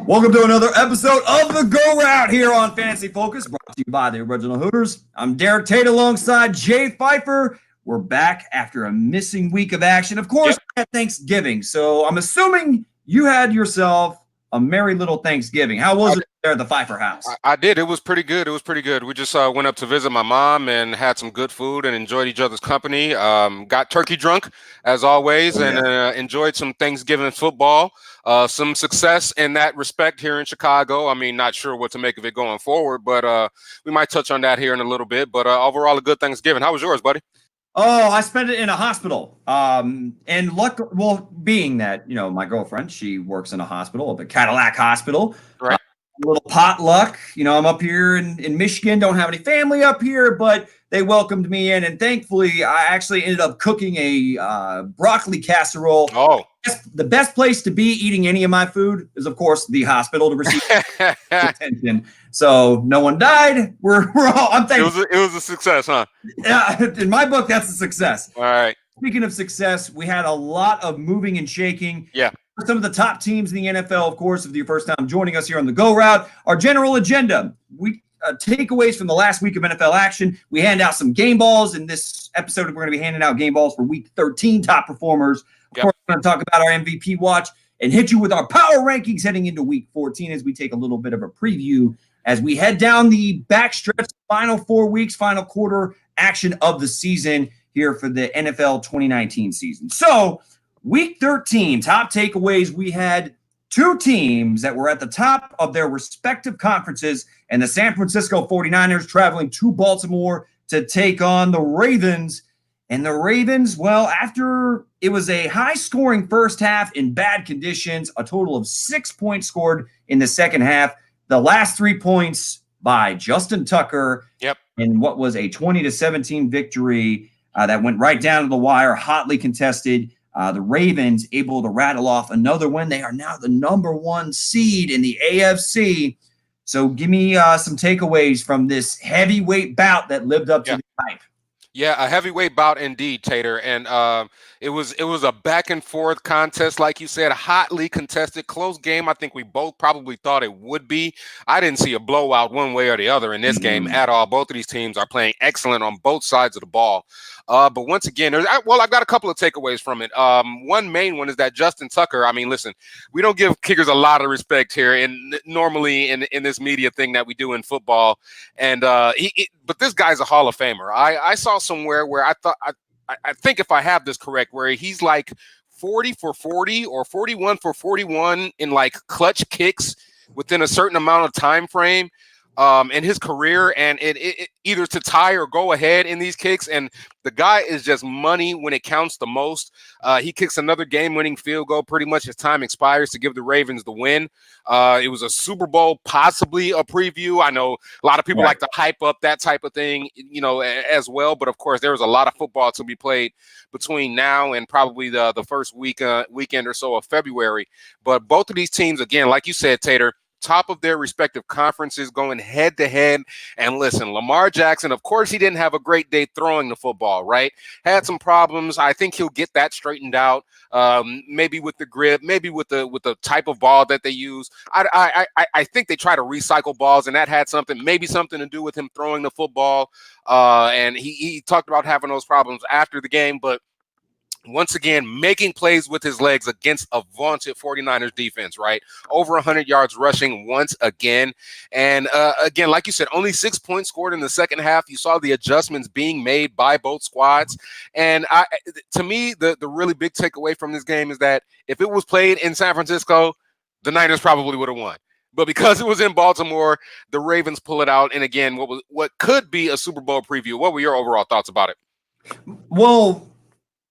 Welcome to another episode of the Go Route here on Fantasy Focus, brought to you by the Original Hooters. I'm Derek Tate alongside Jay Pfeiffer. We're back after a missing week of action. Of course, at Thanksgiving, so I'm assuming you had yourself a merry little Thanksgiving. How was it there at the Pfeiffer house? I did. It was pretty good. We just went up to visit my mom and had some good food and enjoyed each other's company. Got turkey drunk, as always, and enjoyed some Thanksgiving football. Some success in that respect here in Chicago. I mean, not sure what to make of it going forward, but we might touch on that here in a little bit. But overall, a good Thanksgiving. How was yours, buddy? Oh, I spent it in a hospital. Being that, my girlfriend, she works in a hospital, the Cadillac Hospital. Right. A little potluck. I'm up here in Michigan, don't have any family up here, but they welcomed me in. And thankfully, I actually ended up cooking a broccoli casserole. Oh. The best place to be eating any of my food is, of course, the hospital to receive attention. So no one died. We're all. I'm thankful. It was a success, huh? Yeah, in my book, that's a success. All right. Speaking of success, we had a lot of moving and shaking. Yeah. Some of the top teams in the NFL, of course, if you're first time joining us here on the Go Route, our general agenda. Takeaways from the last week of NFL action. We hand out some game balls. In this episode, we're going to be handing out game balls for week 13 top performers. Of course, we're going to talk about our MVP watch and hit you with our power rankings heading into week 14 as we take a little bit of a preview as we head down the backstretch, final 4 weeks, final quarter action of the season here for the NFL 2019 season. So, week 13, top takeaways, we had two teams that were at the top of their respective conferences, and the San Francisco 49ers traveling to Baltimore to take on the Ravens. And the Ravens, well, after it was a high-scoring first half in bad conditions, a total of 6 points scored in the second half. The last 3 points by Justin Tucker in what was a 20-17 victory that went right down to the wire, hotly contested. The Ravens able to rattle off another win. They are now the number 1 seed in the AFC. So give me some takeaways from this heavyweight bout that lived up to the hype. Yeah, a heavyweight bout indeed, Tater. And it was a back and forth contest, like you said, hotly contested, close game. I think we both probably thought it would be. I didn't see a blowout one way or the other in this game at all. Both of these teams are playing excellent on both sides of the ball. But once again, I've got a couple of takeaways from it. One main one is that Justin Tucker, I mean, listen, we don't give kickers a lot of respect here, and normally in this media thing that we do in football. And but this guy's a Hall of Famer. I saw somewhere where I think if I have this correct, where he's like 40 for 40 or 41 for 41 in like clutch kicks within a certain amount of time frame in his career, and it either to tie or go ahead in these kicks. And the guy is just money when it counts the most. He kicks another game-winning field goal pretty much as time expires to give the Ravens the win. It was a Super Bowl, possibly a preview. I know a lot of people like to hype up that type of thing, as well. But of course, there was a lot of football to be played between now and probably the first weekend or so of February. But both of these teams, again, like you said, Tater, top of their respective conferences, going head to head. And listen, Lamar Jackson, of course, he didn't have a great day throwing the football, right? Had some problems. I think he'll get that straightened out. Maybe with the grip, maybe with the type of ball that they use. I think they try to recycle balls, and that had something to do with him throwing the football. And he talked about having those problems after the game, but once again, making plays with his legs against a vaunted 49ers defense, right? Over 100 yards rushing once again. And again, like you said, only 6 points scored in the second half. You saw the adjustments being made by both squads. And to me, the really big takeaway from this game is that if it was played in San Francisco, the Niners probably would have won. But because it was in Baltimore, the Ravens pull it out. And again, what could be a Super Bowl preview. What were your overall thoughts about it? Well,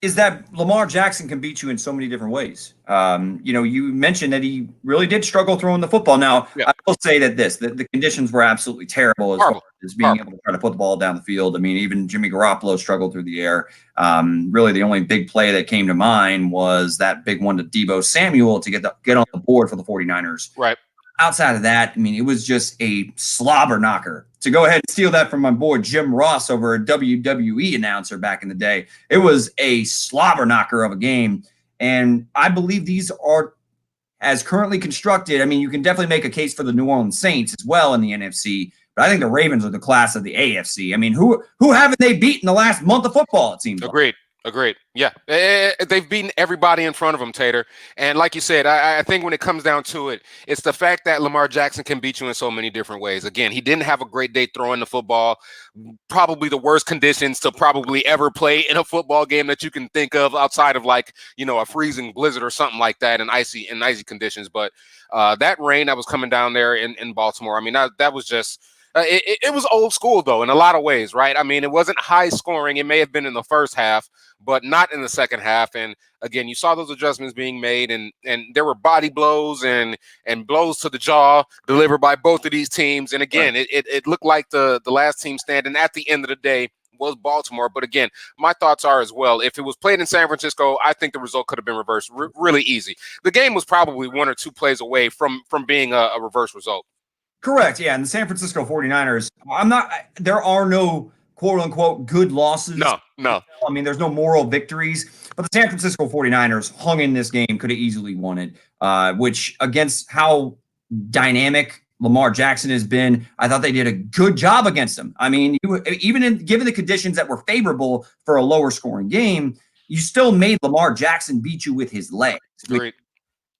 is that Lamar Jackson can beat you in so many different ways. You mentioned that he really did struggle throwing the football. Now, I will say that the conditions were absolutely terrible as far as being able to try to put the ball down the field. I mean, even Jimmy Garoppolo struggled through the air. Really, the only big play that came to mind was that big one to Deebo Samuel to get on the board for the 49ers. Right. Outside of that, I mean, it was just a slobber knocker. To go ahead and steal that from my boy Jim Ross, over a WWE announcer back in the day, it was a slobber knocker of a game. And I believe these are as currently constructed, I mean, you can definitely make a case for the New Orleans Saints as well in the NFC, but I think the Ravens are the class of the AFC. I mean, who haven't they beaten the last month of football, it seems like? Agreed. Yeah. They've beaten everybody in front of them, Tater. And like you said, I think when it comes down to it, it's the fact that Lamar Jackson can beat you in so many different ways. Again, he didn't have a great day throwing the football. Probably the worst conditions to probably ever play in a football game that you can think of outside of like, a freezing blizzard or something like that in icy conditions. But that rain that was coming down there in Baltimore, I mean, that was just it was old school, though, in a lot of ways, right? I mean, it wasn't high scoring. It may have been in the first half, but not in the second half. And again, you saw those adjustments being made, and there were body blows and blows to the jaw delivered by both of these teams. And again, it looked like the last team standing at the end of the day was Baltimore. But again, my thoughts are as well, if it was played in San Francisco, I think the result could have been reversed really easy. The game was probably 1 or 2 plays away from being a reverse result. Correct. Yeah. And the San Francisco 49ers, there are no quote unquote good losses. No. I mean, there's no moral victories, but the San Francisco 49ers hung in this game, could have easily won it, which against how dynamic Lamar Jackson has been, I thought they did a good job against him. I mean, given the conditions that were favorable for a lower scoring game, you still made Lamar Jackson beat you with his legs. Great.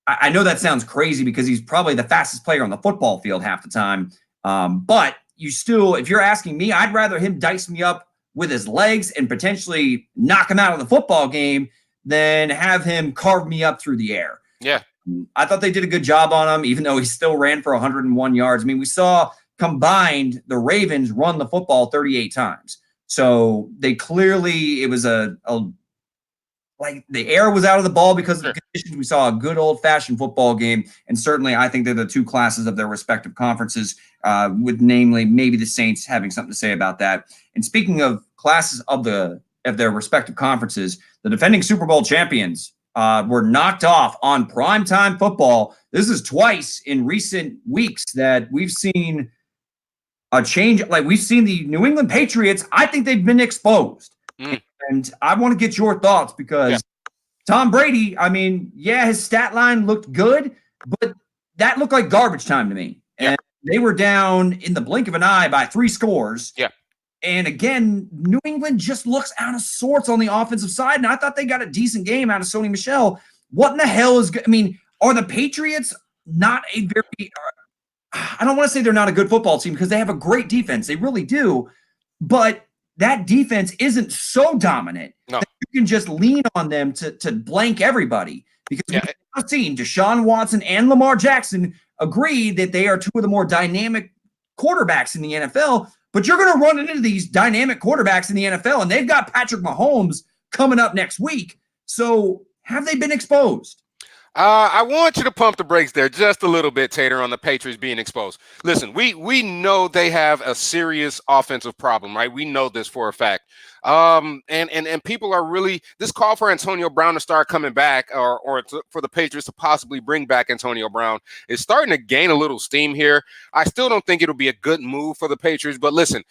I know that sounds crazy because he's probably the fastest player on the football field half the time. But you still, if you're asking me, I'd rather him dice me up with his legs and potentially knock him out of the football game than have him carve me up through the air. Yeah. I thought they did a good job on him, even though he still ran for 101 yards. I mean, we saw combined the Ravens run the football 38 times. So they clearly, it was like the air was out of the ball because of the conditions. We saw a good old-fashioned football game, and certainly I think they're the two classes of their respective conferences, with namely maybe the Saints having something to say about that. And speaking of classes of their respective conferences, the defending Super Bowl champions were knocked off on primetime football. This is twice in recent weeks that we've seen a change. Like we've seen the New England Patriots, I think they've been exposed. And I want to get your thoughts because Tom Brady, I mean, his stat line looked good, but that looked like garbage time to me. And they were down in the blink of an eye by 3 scores. Yeah. And again, New England just looks out of sorts on the offensive side. And I thought they got a decent game out of Sony Michel. What in the hell are the Patriots not a very, I don't want to say they're not a good football team because they have a great defense. They really do. But that defense isn't so dominant that you can just lean on them to blank everybody. Because we've seen Deshaun Watson and Lamar Jackson agree that they are 2 of the more dynamic quarterbacks in the NFL. But you're going to run into these dynamic quarterbacks in the NFL, and they've got Patrick Mahomes coming up next week. So have they been exposed? I want you to pump the brakes there just a little bit, Tater, on the Patriots being exposed. Listen, we know they have a serious offensive problem, right? We know this for a fact. And people are really, this call for Antonio Brown to start coming back or for the Patriots to possibly bring back Antonio Brown is starting to gain a little steam here. I still don't think it'll be a good move for the Patriots, but listen,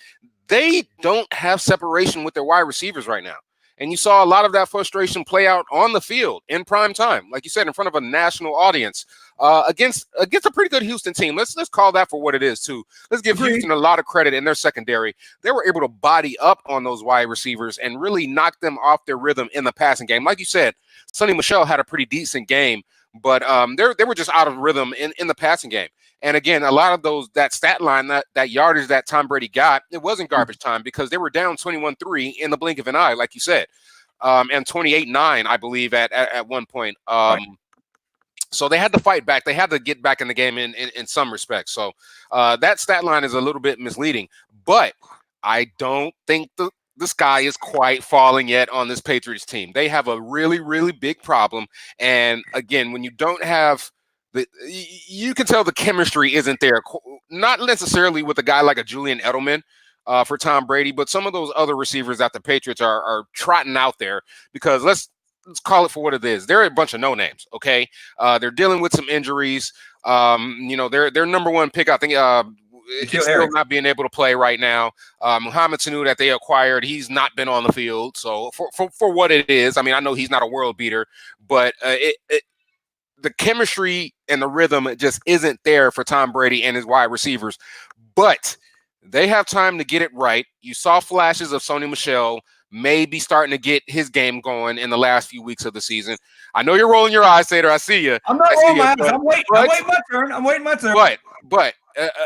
they don't have separation with their wide receivers right now. And you saw a lot of that frustration play out on the field in prime time, like you said, in front of a national audience against a pretty good Houston team. Let's call that for what it is, too. Let's give Houston a lot of credit in their secondary. They were able to body up on those wide receivers and really knock them off their rhythm in the passing game. Like you said, Sony Michel had a pretty decent game, but they were just out of rhythm in the passing game. And again, a lot of that stat line, that yardage that Tom Brady got, it wasn't garbage time because they were down 21-3 in the blink of an eye, like you said, and 28-9, I believe, at one point. So they had to fight back. They had to get back in the game in some respects. So that stat line is a little bit misleading, but I don't think the sky is quite falling yet on this Patriots team. They have a really, really big problem. And again, when you don't have you can tell the chemistry isn't there, not necessarily with a guy like a Julian Edelman for Tom Brady, but some of those other receivers that the Patriots are trotting out there because let's call it for what it is. They're a bunch of no names. Okay. They're dealing with some injuries. Their number 1 pick, I think, is still not being able to play right now. Mohamed Sanu that they acquired, he's not been on the field. So for what it is, I mean, I know he's not a world beater, but the chemistry and the rhythm just isn't there for Tom Brady and his wide receivers. But they have time to get it right. You saw flashes of Sony Michel maybe starting to get his game going in the last few weeks of the season. I know you're rolling your eyes, Tater. I see you. I'm not rolling my eyes. I'm waiting my turn. I'm waiting my turn. But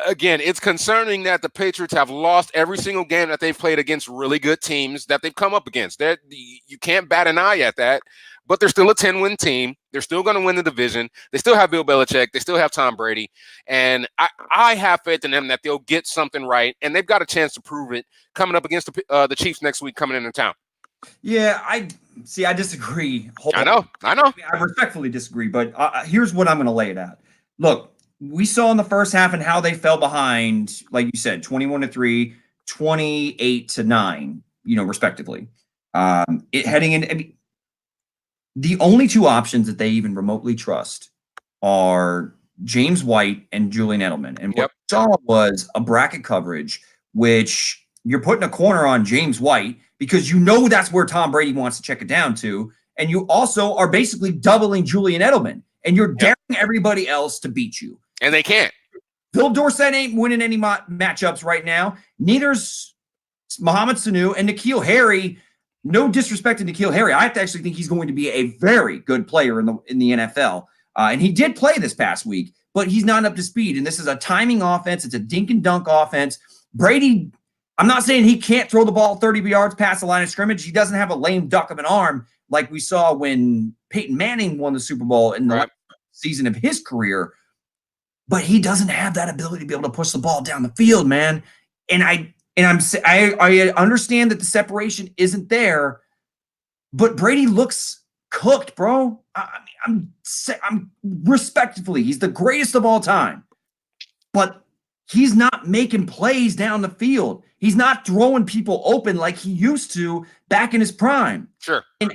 again, it's concerning that the Patriots have lost every single game that they've played against really good teams that they've come up against. You can't bat an eye at that. But they're still a 10-win team. They're still going to win the division. They still have Bill Belichick. They still have Tom Brady. And I have faith in them that they'll get something right. And they've got a chance to prove it coming up against the Chiefs next week coming into town. Yeah, I disagree. I know. I respectfully disagree. But here's what I'm going to lay it out. Look, we saw in the first half and how they fell behind, like you said, 21-3, 28-9, respectively. Heading in. The only two options that they even remotely trust are James White and Julian Edelman. And what we saw was a bracket coverage, which you're putting a corner on James White because that's where Tom Brady wants to check it down to. And you also are basically doubling Julian Edelman. And you're daring everybody else to beat you. And they can't. Phil Dorsett ain't winning any matchups right now. Neither's Mohamed Sanu and N'Keal Harry. No disrespect to N'Keal Harry. I actually think he's going to be a very good player in the NFL. And he did play this past week, but he's not up to speed. And this is a timing offense. It's a dink and dunk offense. Brady, I'm not saying he can't throw the ball 30 yards past the line of scrimmage. He doesn't have a lame duck of an arm like we saw when Peyton Manning won the Super Bowl in the season of his career. But he doesn't have that ability to be able to push the ball down the field, man. And I understand that the separation isn't there, but Brady looks cooked, bro. I'm respectfully, he's the greatest of all time, but he's not making plays down the field. He's not throwing people open like he used to back in his prime. Sure. And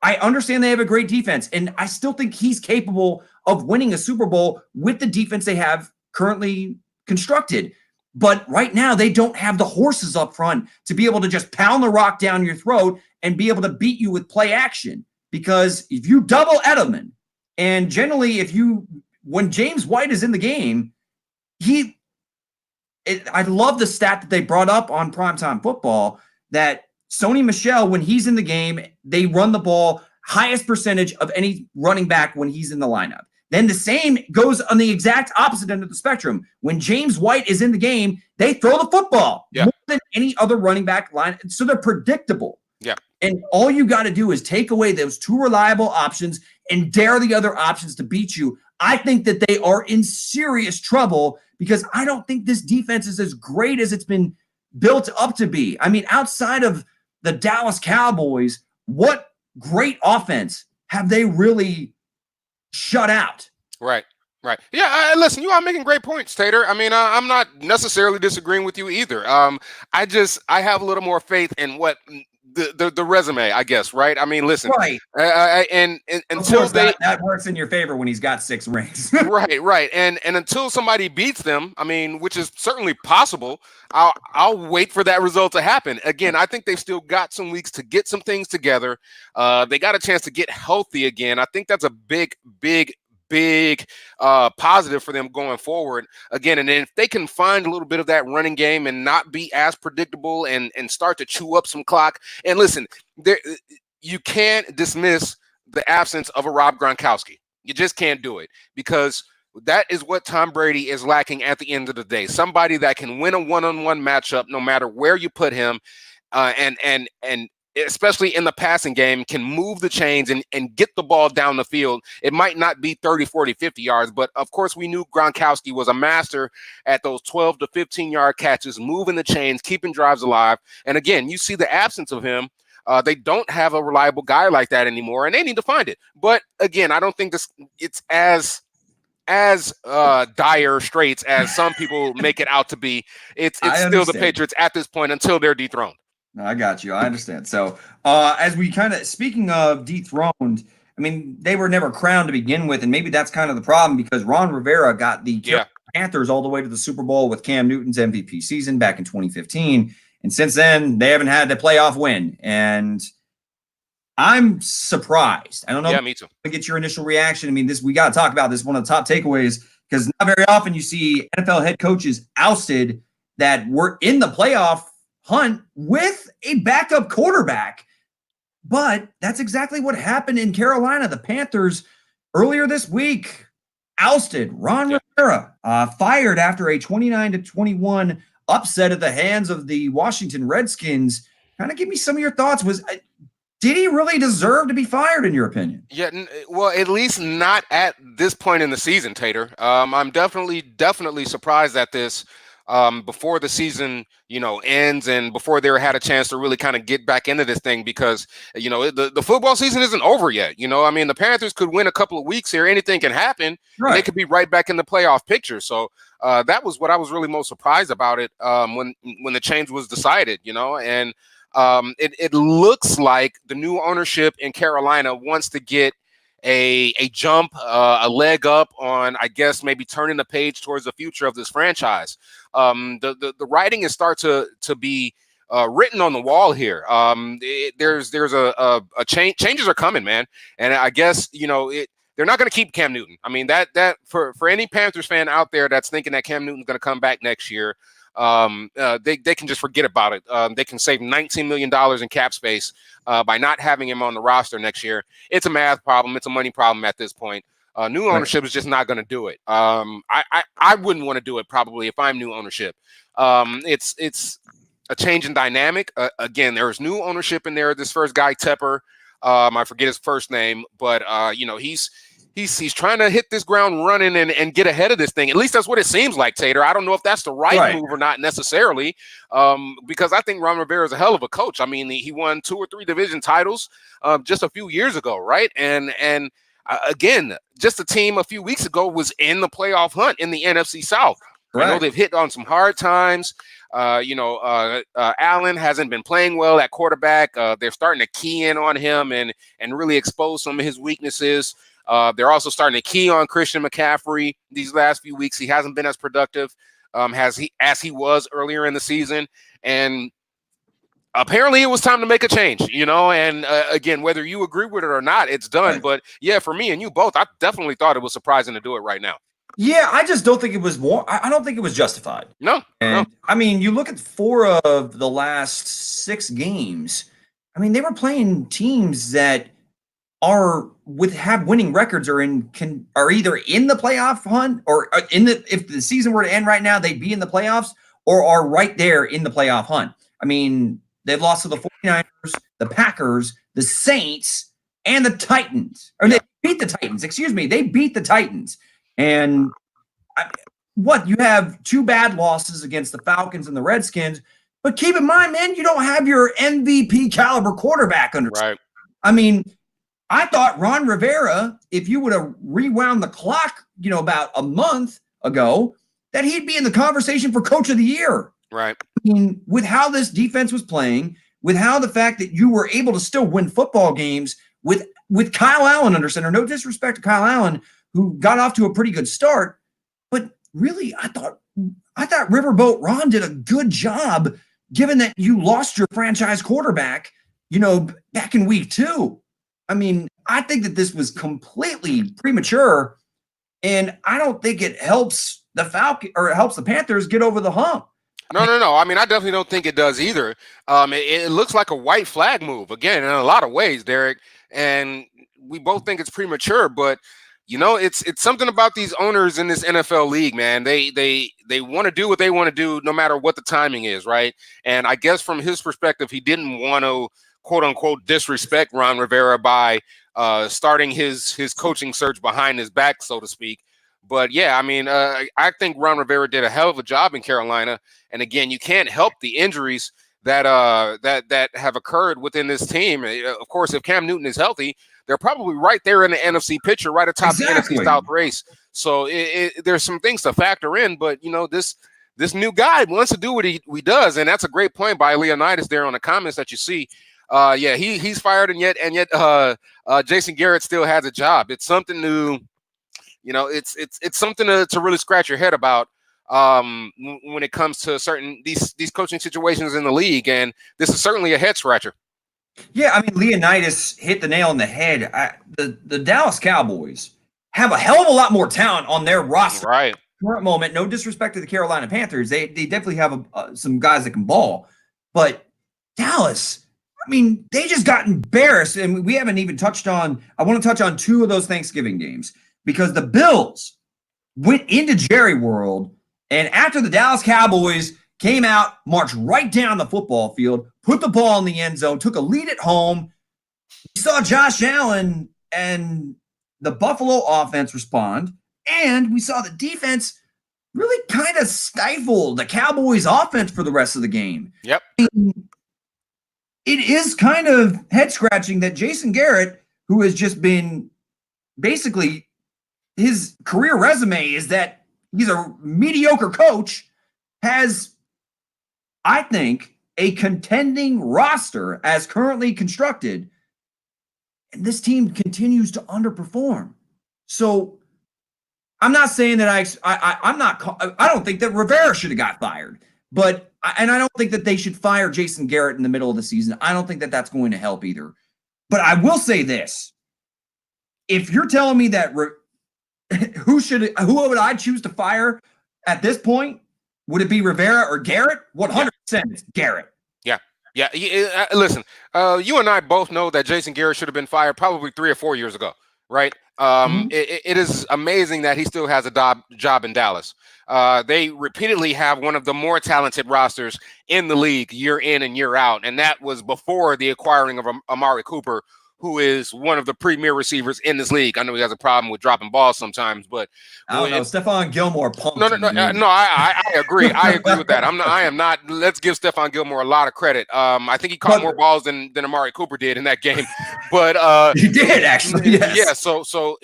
I understand they have a great defense, and I still think he's capable of winning a Super Bowl with the defense they have currently constructed. But right now, they don't have the horses up front to be able to just pound the rock down your throat and be able to beat you with play action. Because if you double Edelman, and generally when James White is in the game, I love the stat that they brought up on Primetime Football that Sony Michel, when he's in the game, they run the ball highest percentage of any running back when he's in the lineup. Then the same goes on the exact opposite end of the spectrum. When James White is in the game, they throw the football more than any other running back line. So they're predictable. Yeah. And all you got to do is take away those two reliable options and dare the other options to beat you. I think that they are in serious trouble because I don't think this defense is as great as it's been built up to be. I mean, outside of the Dallas Cowboys, what great offense have they really shut out? Right. Yeah, listen, you are making great points, Tater. I mean, I'm not necessarily disagreeing with you either. I have a little more faith in what the resume, I guess, right? I mean, listen, right. And until that works in your favor when he's got 6 rings. right. And until somebody beats them, I mean, which is certainly possible, I'll wait for that result to happen. Again, I think they've still got some weeks to get some things together. They got a chance to get healthy again. I think that's a big positive for them going forward again. And then if they can find a little bit of that running game and not be as predictable and start to chew up some clock. And listen, you can't dismiss the absence of a Rob Gronkowski. You just can't do it because that is what Tom Brady is lacking at the end of the day. Somebody that can win a one-on-one matchup no matter where you put him, and especially in the passing game, can move the chains and get the ball down the field. It might not be 30, 40, 50 yards, but of course we knew Gronkowski was a master at those 12 to 15-yard catches, moving the chains, keeping drives alive. And again, you see the absence of him. They don't have a reliable guy like that anymore, and they need to find it. But again, I don't think it's as dire straits as some people make it out to be. It's still the Patriots at this point until they're dethroned. No, I got you. I understand. So as we speaking of dethroned, I mean, they were never crowned to begin with, and maybe that's kind of the problem because Ron Rivera got the Panthers all the way to the Super Bowl with Cam Newton's MVP season back in 2015. And since then, they haven't had the playoff win. And I'm surprised. I don't know. Yeah, me too. To get your initial reaction. I mean, we got to talk about this. One of the top takeaways, because not very often you see NFL head coaches ousted that were in the playoff hunt with a backup quarterback. But that's exactly what happened in Carolina. The Panthers earlier this week ousted Ron Rivera, fired after a 29-21 upset at the hands of the Washington Redskins. Kind of give me some of your thoughts. Did he really deserve to be fired, in your opinion? Yeah, well, at least not at this point in the season, Tater. I'm definitely surprised at this before the season, ends and before they had a chance to really kind of get back into this thing because, the football season isn't over yet. I mean, the Panthers could win a couple of weeks here. Anything can happen. Right. And they could be right back in the playoff picture. So that was what I was really most surprised about it when the change was decided, and it looks like the new ownership in Carolina wants to get a jump, a leg up on, I guess, maybe turning the page towards the future of this franchise. The writing is start to be written on the wall here. There's a change. Changes are coming, man, and I guess they're not going to keep Cam Newton. I mean that for any Panthers fan out there that's thinking that Cam Newton's going to come back next year. They can just forget about it. They can save $19 million in cap space by not having him on the roster next year. It's a math problem. It's a money problem at this point. New ownership is just not going to do it. I wouldn't want to do it probably if I'm new ownership. It's a change in dynamic. Again, there's new ownership in there. This first guy, Tepper, I forget his first name, but he's trying to hit this ground running and get ahead of this thing. At least that's what it seems like, Tater. I don't know if that's the right move or not necessarily, because I think Ron Rivera is a hell of a coach. I mean, he won 2 or 3 division titles just a few years ago, right? And again, just a team a few weeks ago was in the playoff hunt in the NFC South. Right. I know they've hit on some hard times. Allen hasn't been playing well at quarterback. They're starting to key in on him and really expose some of his weaknesses. They're also starting to key on Christian McCaffrey these last few weeks. He hasn't been as productive as he was earlier in the season. And apparently it was time to make a change, and again, whether you agree with it or not, it's done. Right. But yeah, for me and you both, I definitely thought it was surprising to do it right now. Yeah, I just don't think it was I don't think it was justified. No. I mean, you look at 4 of the last 6 games. I mean, they were playing teams that have winning records or are either in the playoff hunt or if the season were to end right now, they'd be in the playoffs or are right there in the playoff hunt. I mean, they've lost to the 49ers, the Packers, the Saints, and the Titans. Or they beat the Titans. Excuse me. They beat the Titans. And you have 2 bad losses against the Falcons and the Redskins. But keep in mind, man, you don't have your MVP caliber quarterback under. Right. I mean, I thought Ron Rivera, if you would have rewound the clock, about a month ago, that he'd be in the conversation for Coach of the Year. Right. I mean, with how this defense was playing, with how the fact that you were able to still win football games with Kyle Allen under center. No disrespect to Kyle Allen, who got off to a pretty good start, but really, I thought Riverboat Ron did a good job, given that you lost your franchise quarterback, back in week 2. I mean, I think that this was completely premature, and I don't think it helps the Panthers get over the hump. No. I mean, I definitely don't think it does either. It looks like a white flag move again in a lot of ways, Derek, and we both think it's premature, but it's something about these owners in this NFL league, man. They want to do what they want to do no matter what the timing is, right? And I guess from his perspective, he didn't want to, quote unquote, disrespect Ron Rivera by starting his coaching search behind his back, so to speak. But yeah, I mean, I think Ron Rivera did a hell of a job in Carolina. And again, you can't help the injuries that have occurred within this team. Of course, if Cam Newton is healthy, they're probably right there in the NFC picture, right atop the NFC South race. So there's some things to factor in, but this new guy wants to do what he does, and that's a great point by Leonidas there on the comments that you see. He's fired, and yet Jason Garrett still has a job. It's something to, it's something to really scratch your head about when it comes to certain these coaching situations in the league, and this is certainly a head scratcher. Yeah, I mean, Leonidas hit the nail on the head. The Dallas Cowboys have a hell of a lot more talent on their roster Right. current moment. No disrespect to the Carolina Panthers, they definitely have some guys that can ball, but Dallas, I mean, they just got embarrassed, and we haven't even touched on. I want to touch on two of those Thanksgiving games because the Bills went into Jerry World, and after the Dallas Cowboys came out, marched right down the football field, put the ball in the end zone, took a lead at home. We saw Josh Allen and the Buffalo offense respond, and we saw the defense really kind of stifle the Cowboys offense for the rest of the game. Yep. It is kind of head scratching that Jason Garrett, who has just been basically his career resume is that he's a mediocre coach, has, I think, a contending roster as currently constructed, and this team continues to underperform. So I'm not saying that I don't think that Rivera should have got fired, but I don't think that they should fire Jason Garrett in the middle of the season. I don't think that that's going to help either. But I will say this: if you're telling me that who would I choose to fire at this point? Would it be Rivera or Garrett? 100% it's Garrett. Yeah. Listen, you and I both know that Jason Garrett should have been fired probably 3 or 4 years ago, right? It is amazing that he still has a job in Dallas. They repeatedly have one of the more talented rosters in the league year in and year out, and that was before the acquiring of Amari Cooper, who is one of the premier receivers in this league. I know he has a problem with dropping balls sometimes, but I don't know. Stephon Gilmore punked him. No. I agree. I agree with that. I am not. Let's give Stephon Gilmore a lot of credit. I think he caught more balls than Amari Cooper did in that game, but he did actually. Yes. Yeah. So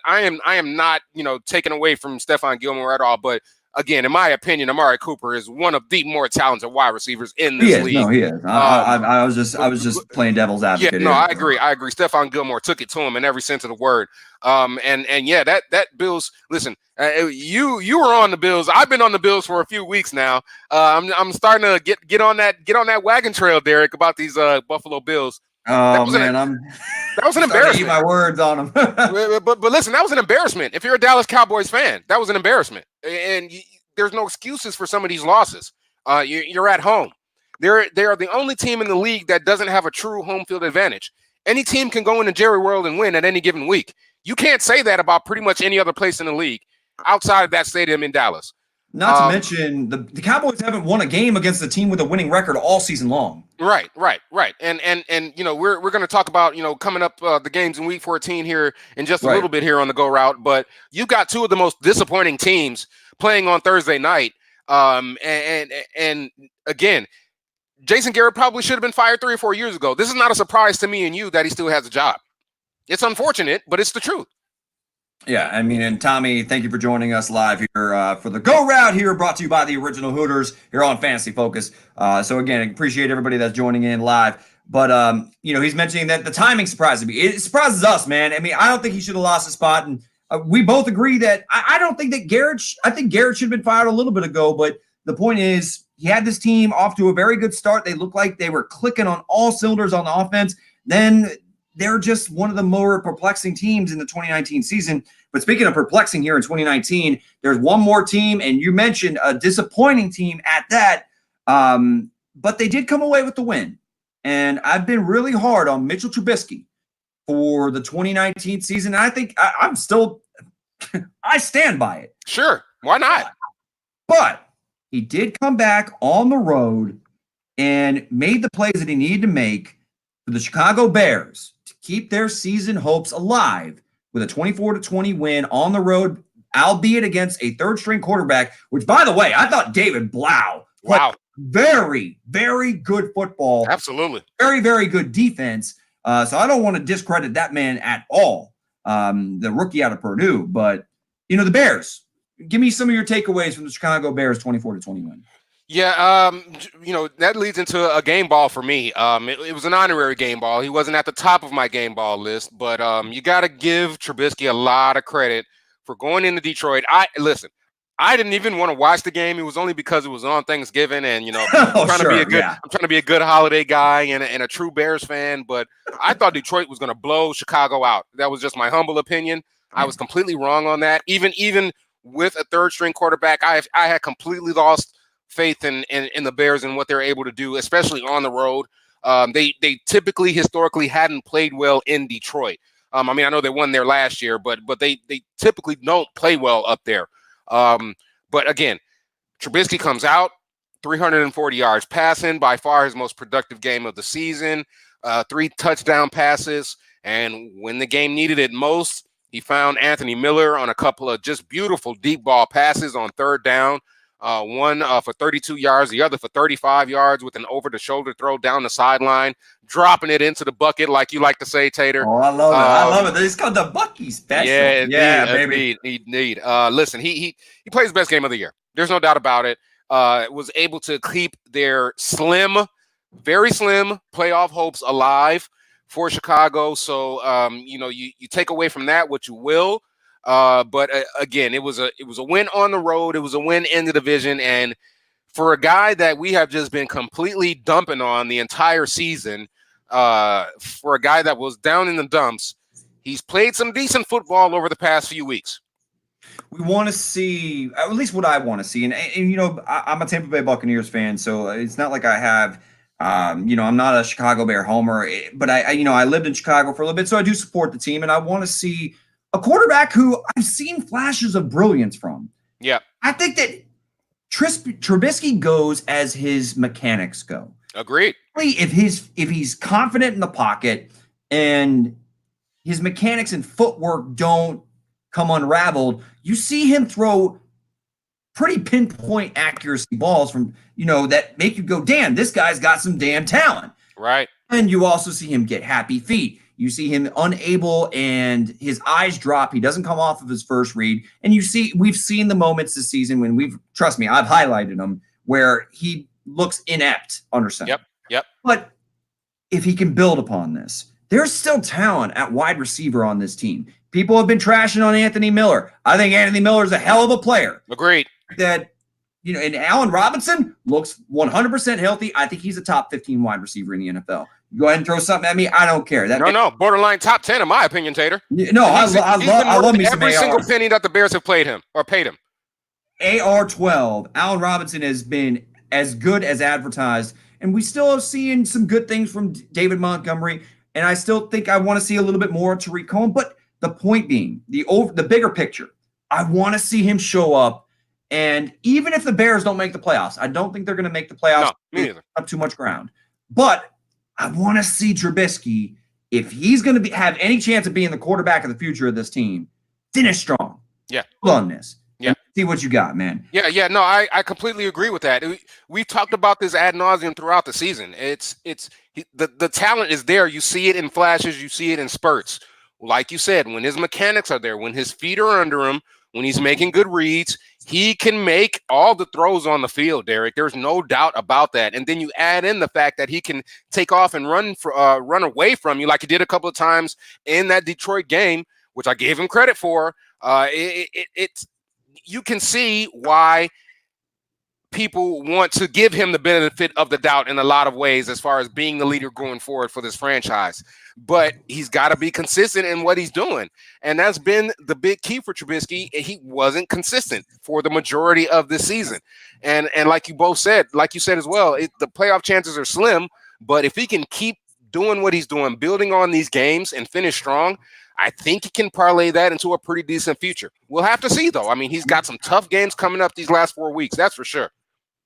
I am not taking away from Stephon Gilmore at all, but. Again, in my opinion, Amari Cooper is one of the more talented wide receivers in this league. No, he is. I was just playing devil's advocate. Yeah, no, I agree. Stephon Gilmore took it to him in every sense of the word. And yeah, that Bills. Listen, you were on the Bills. I've been on the Bills for a few weeks now. I'm starting to get on that wagon trail, Derek, about these Buffalo Bills. Oh man, that was an embarrassment. Eat my words on them. but listen, that was an embarrassment. If you're a Dallas Cowboys fan, that was an embarrassment, and there's no excuses for some of these losses. You're at home. They are the only team in the league that doesn't have a true home field advantage. Any team can go into Jerry World and win at any given week. You can't say that about pretty much any other place in the league outside of that stadium in Dallas. Not to mention the Cowboys haven't won a game against a team with a winning record all season long. Right. And we're going to talk about coming up the games in Week 14 here in just a little bit here on the Go Route. But you've got two of the most disappointing teams playing on Thursday night. And again, Jason Garrett probably should have been fired 3 or 4 years ago. This is not a surprise to me and you that he still has a job. It's unfortunate, but it's the truth. Yeah, I mean, and Tommy, thank you for joining us live here for the Go Route here, brought to you by the Original Hooters here on Fantasy Focus. So again, I appreciate everybody that's joining in live. But he's mentioning that the timing surprises me. It surprises us, man. I mean, I don't think he should have lost his spot, and we both agree that I don't think that Garrett. I think Garrett should have been fired a little bit ago. But the point is, he had this team off to a very good start. They looked like they were clicking on all cylinders on the offense. Then they're just one of the more perplexing teams in the 2019 season. But speaking of perplexing here in 2019, there's one more team, and you mentioned a disappointing team at that. But they did come away with the win. And I've been really hard on Mitchell Trubisky for the 2019 season. And I think I'm still – I stand by it. Sure. Why not? But he did come back on the road and made the plays that he needed to make for the Chicago Bears to keep their season hopes alive with a 24-20 win on the road, albeit against a third-string quarterback, which, by the way, I thought David Blau wow, very, very good football. Absolutely. Very, very good defense. So I don't want to discredit that man at all, the rookie out of Purdue. But, the Bears, give me some of your takeaways from the Chicago Bears 24-20 win. Yeah, that leads into a game ball for me. It was an honorary game ball. He wasn't at the top of my game ball list, but you got to give Trubisky a lot of credit for going into Detroit. I didn't even want to watch the game. It was only because it was on Thanksgiving, and Oh, I'm sure, trying to be a good holiday guy and a true Bears fan. But I thought Detroit was going to blow Chicago out. That was just my humble opinion. I was completely wrong on that. Even with a third string quarterback, I had completely lost faith in the Bears and what they're able to do, especially on the road. They typically historically hadn't played well in Detroit. I mean, I know they won there last year, but they typically don't play well up there. But again, Trubisky comes out, 340 yards passing, by far his most productive game of the season, 3 touchdown passes, and when the game needed it most, he found Anthony Miller on a couple of just beautiful deep ball passes on third down. One for 32 yards, the other for 35 yards with an over-the-shoulder throw down the sideline, dropping it into the bucket, like you like to say, Tater. Oh, I love it. I love it. It's called the Bucky special. Yeah, baby. Indeed. Listen, he plays his best game of the year. There's no doubt about it. Was able to keep their very slim playoff hopes alive for Chicago. So, you take away from that what you will. But again, it was a win on the road. It was a win in the division. And for a guy that we have just been completely dumping on the entire season, for a guy that was down in the dumps, he's played some decent football over the past few weeks. We want to see, at least what I want to see. And I'm a Tampa Bay Buccaneers fan, so it's not like I have, I'm not a Chicago Bear homer, but I lived in Chicago for a little bit, so I do support the team, and I want to see a quarterback who I've seen flashes of brilliance from. Yeah. I think that Trubisky goes as his mechanics go. Agreed. If he's confident in the pocket and his mechanics and footwork don't come unraveled, you see him throw pretty pinpoint accuracy balls from, that make you go, damn, this guy's got some damn talent. Right. And you also see him get happy feet. You see him unable and his eyes drop. He doesn't come off of his first read. And we've seen the moments this season when trust me, I've highlighted them where he looks inept under center. Yep. But if he can build upon this, there's still talent at wide receiver on this team. People have been trashing on Anthony Miller. I think Anthony Miller is a hell of a player. Agreed. And Allen Robinson looks 100% healthy. I think he's a top 15 wide receiver in the NFL. Go ahead and throw something at me. I don't care. No, borderline top 10 in my opinion, Tater. No, I love me some every AR. single penny that the Bears have played him or paid him. AR-12. Allen Robinson has been as good as advertised, and we still have seen some good things from David Montgomery, and I still think I want to see a little bit more of Tariq Cohen. But the point being, the bigger picture, I want to see him show up. And even if the Bears don't make the playoffs, I don't think they're going to make the playoffs. No, me neither. Up too much ground. But I want to see Trubisky, if he's going to have any chance of being the quarterback of the future of this team, finish strong. Yeah. On this. Yeah. See what you got, man. Yeah. No, I completely agree with that. We've talked about this ad nauseum throughout the season. The talent is there. You see it in flashes. You see it in spurts. Like you said, when his mechanics are there, when his feet are under him, when he's making good reads, he can make all the throws on the field, Derek. There's no doubt about that. And then you add in the fact that he can take off and run away from you like he did a couple of times in that Detroit game, which I gave him credit for. You can see why people want to give him the benefit of the doubt in a lot of ways as far as being the leader going forward for this franchise. But he's got to be consistent in what he's doing. And that's been the big key for Trubisky. He wasn't consistent for the majority of this season. And like you both said, like you said as well, the playoff chances are slim. But if he can keep doing what he's doing, building on these games and finish strong, I think he can parlay that into a pretty decent future. We'll have to see, though. I mean, he's got some tough games coming up these last 4 weeks. That's for sure.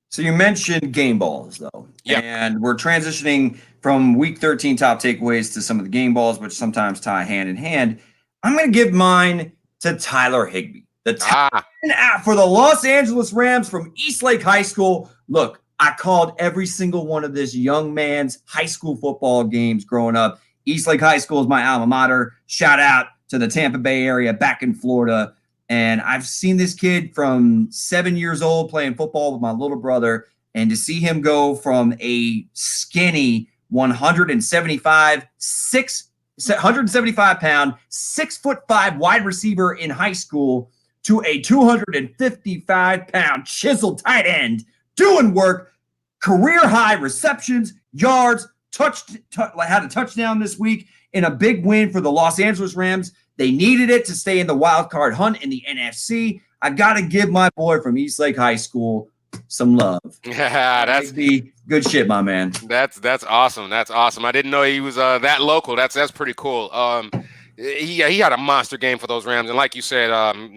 So you mentioned game balls, though. Yeah. And we're transitioning from week 13 top takeaways to some of the game balls, which sometimes tie hand in hand. I'm going to give mine to Tyler Higbee. For the Los Angeles Rams from Eastlake High School. Look, I called every single one of this young man's high school football games growing up. Eastlake High School is my alma mater. Shout out to the Tampa Bay area back in Florida. And I've seen this kid from 7 years old playing football with my little brother. And to see him go from a skinny 175 pound, 6'5" wide receiver in high school to a 255-pound chiseled tight end doing work, career high receptions, yards, had a touchdown this week in a big win for the Los Angeles Rams. They needed it to stay in the wild card hunt in the NFC. I got to give my boy from Eastlake High School some love. Yeah, that's good shit, my man. That's awesome. That's awesome. I didn't know he was that local. That's pretty cool. He had a monster game for those Rams, and like you said,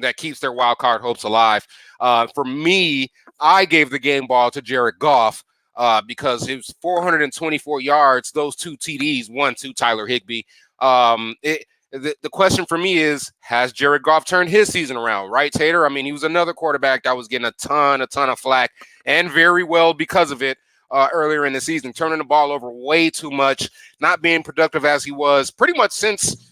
that keeps their wild card hopes alive. For me, I gave the game ball to Jared Goff because it was 424 yards, those 2 TDs, 1 to Tyler Higbee. The question for me is, has Jared Goff turned his season around, right, Tater? I mean, he was another quarterback that was getting a ton of flack, and very well because of it earlier in the season, turning the ball over way too much, not being productive as he was pretty much since,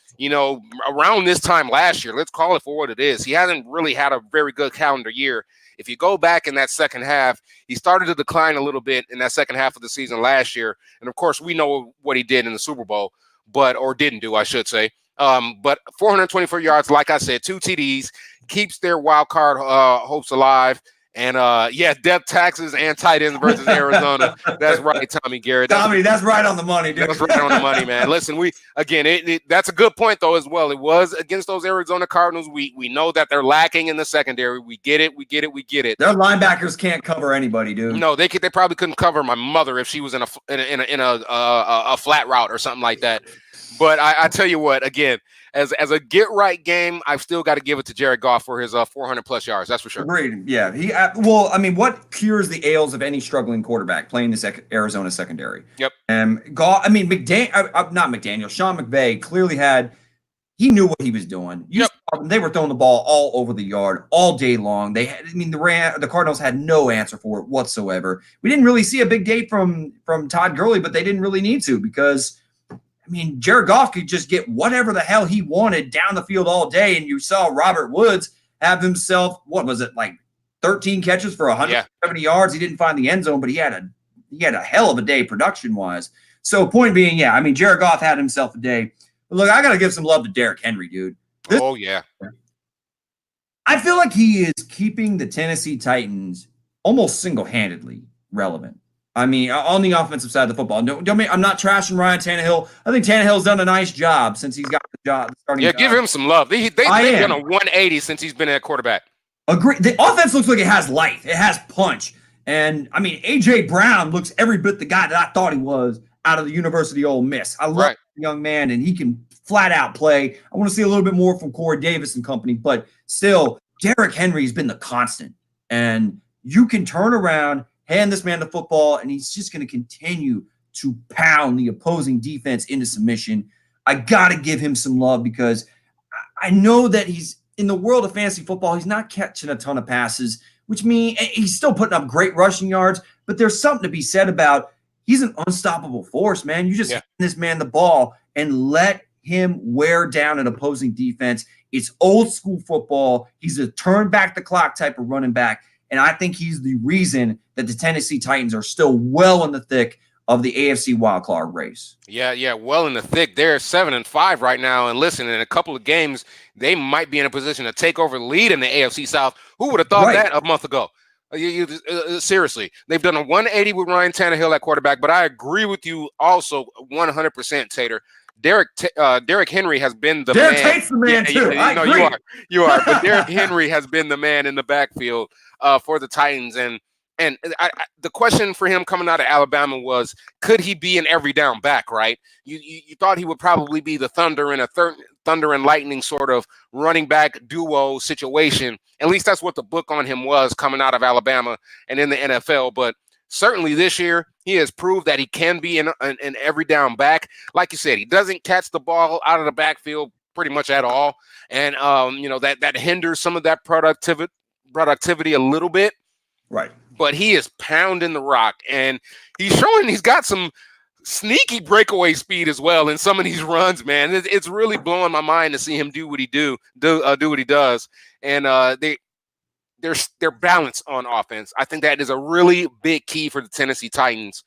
around this time last year. Let's call it for what it is. He hasn't really had a very good calendar year. If you go back in that second half, he started to decline a little bit in that second half of the season last year. And, of course, we know what he did in the Super Bowl, or didn't do, I should say. But 424 yards, like I said, 2 TDs, keeps their wild card hopes alive. And, death taxes and tight ends versus Arizona. That's right, Tommy Garrett. That's right on the money, dude. That's right on the money, man. Listen, that's a good point, though, as well. It was against those Arizona Cardinals. We know that they're lacking in the secondary. We get it. Their linebackers can't cover anybody, dude. No, they probably couldn't cover my mother if she was in a flat route or something like that. But I tell you what, again, as a get-right game, I've still got to give it to Jared Goff for his 400-plus yards. That's for sure. Agreed. Yeah. What cures the ails of any struggling quarterback playing this Arizona secondary? Yep. Goff. Sean McVay clearly he knew what he was doing. They were throwing the ball all over the yard all day long. The Cardinals had no answer for it whatsoever. We didn't really see a big day from Todd Gurley, but they didn't really need to because Jared Goff could just get whatever the hell he wanted down the field all day, and you saw Robert Woods have himself, 13 catches for 170 yards. He didn't find the end zone, but he had a hell of a day production-wise. So point being, Jared Goff had himself a day. But look, I got to give some love to Derrick Henry, dude. I feel like he is keeping the Tennessee Titans almost single-handedly relevant. On the offensive side of the football. I'm not trashing Ryan Tannehill. I think Tannehill's done a nice job since he's got the job. Give him some love. They've done a 180 since he's been at quarterback. Agree. The offense looks like it has life. It has punch. And, A.J. Brown looks every bit the guy that I thought he was out of the University of Ole Miss. I love the young man, and he can flat out play. I want to see a little bit more from Corey Davis and company, but still, Derrick Henry's been the constant. And you can turn around, hand this man the football, and he's just going to continue to pound the opposing defense into submission. I got to give him some love because I know that he's in the world of fantasy football. He's not catching a ton of passes, which means he's still putting up great rushing yards, but there's something to be said about he's an unstoppable force, man. You just hand this man the ball and let him wear down an opposing defense. It's old school football. He's a turn back the clock type of running back. And I think he's the reason that the Tennessee Titans are still well in the thick of the AFC wildcard race. Yeah, well in the thick. They're 7-5 right now. And listen, in a couple of games, they might be in a position to take over the lead in the AFC South. Who would have thought that a month ago? Seriously, they've done a 180 with Ryan Tannehill at quarterback, but I agree with you also 100%, Tater. Derrick Henry has been the man. Derrick Tate's the man too. You are. But Derrick Henry has been the man in the backfield for the Titans, and the question for him coming out of Alabama was, could he be an every down back? Right? You thought he would probably be the Thunder and Lightning sort of running back duo situation. At least that's what the book on him was coming out of Alabama and in the NFL. But certainly this year, he has proved that he can be an every down back. Like you said, he doesn't catch the ball out of the backfield pretty much at all. And, that hinders some of that productivity a little bit. Right. But he is pounding the rock, and he's showing he's got some sneaky breakaway speed as well in some of these runs, man. It's really blowing my mind to see him do what he do what he does. And their balance on offense. I think that is a really big key for the Tennessee Titans.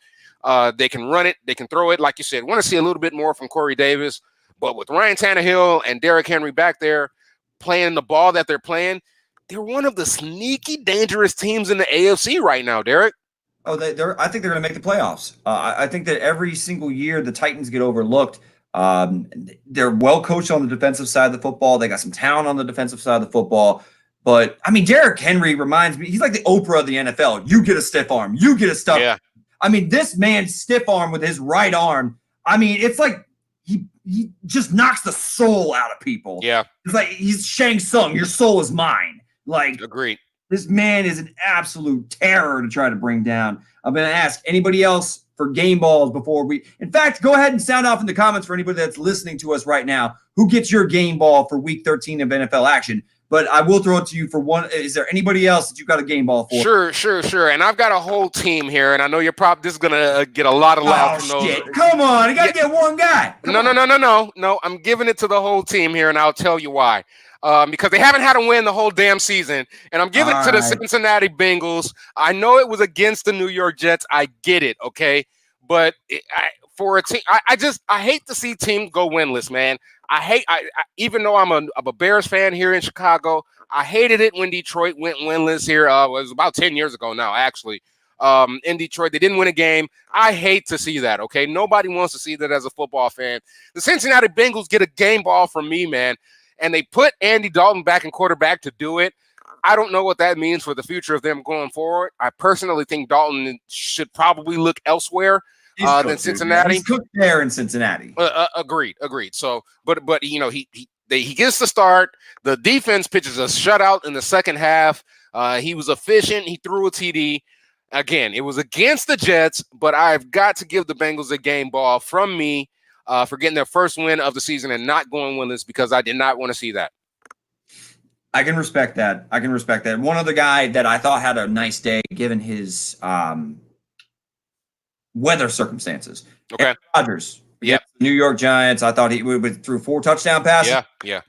They can run it, they can throw it. Like you said, want to see a little bit more from Corey Davis. But with Ryan Tannehill and Derrick Henry back there playing the ball that they're playing, they're one of the sneaky dangerous teams in the AFC right now, Derek. Oh, I think they're going to make the playoffs. I think that every single year the Titans get overlooked. They're well coached on the defensive side of the football. They got some talent on the defensive side of the football. But, I mean, Derrick Henry reminds me, he's like the Oprah of the NFL. You get a stiff arm. You get a stuff. Yeah. I mean, this man's stiff arm with his right arm, I mean, it's like he just knocks the soul out of people. Yeah. It's like he's Shang Tsung. Your soul is mine. Like, agreed. This man is an absolute terror to try to bring down. I'm going to ask anybody else for game balls before we. In fact, go ahead and sound off in the comments for anybody that's listening to us right now. Who gets your game ball for Week 13 of NFL action? But I will throw it to you for one. Is there anybody else that you got a game ball for? Sure. And I've got a whole team here, and I know this is gonna get a lot of love from those. Shit. Come on, you got to get one guy. No. I'm giving it to the whole team here, and I'll tell you why. Because they haven't had a win the whole damn season, and I'm giving it to the Cincinnati Bengals. I know it was against the New York Jets. I get it, okay? But for a team, I hate to see teams go winless, man. Even though I'm a Bears fan here in Chicago, I hated it when Detroit went winless here. It was about 10 years ago now, actually. In Detroit, they didn't win a game. I hate to see that, okay? Nobody wants to see that as a football fan. The Cincinnati Bengals get a game ball from me, man, and they put Andy Dalton back in quarterback to do it. I don't know what that means for the future of them going forward. I personally think Dalton should probably look elsewhere than Cincinnati. He's cooked there in Cincinnati. Agreed. So, but you know, he gets the start. The defense pitches a shutout in the second half. He was efficient. He threw a TD. Again, it was against the Jets, but I've got to give the Bengals a game ball from me for getting their first win of the season and not going winless, because I did not want to see that. I can respect that. One other guy that I thought had a nice day given his weather circumstances. Okay. Aaron Rodgers. Yep. New York Giants. I thought he threw 4 touchdown passes. Yeah.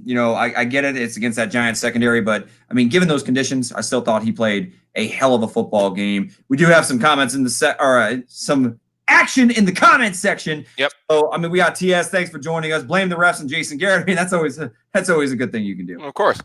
You know, I get it. It's against that Giants secondary, but I mean, given those conditions, I still thought he played a hell of a football game. We do have some comments in the some action in the comments section. Yep. So, I mean, we got TS. Thanks for joining us. Blame the refs and Jason Garrett. I mean, that's always a good thing you can do. Of course.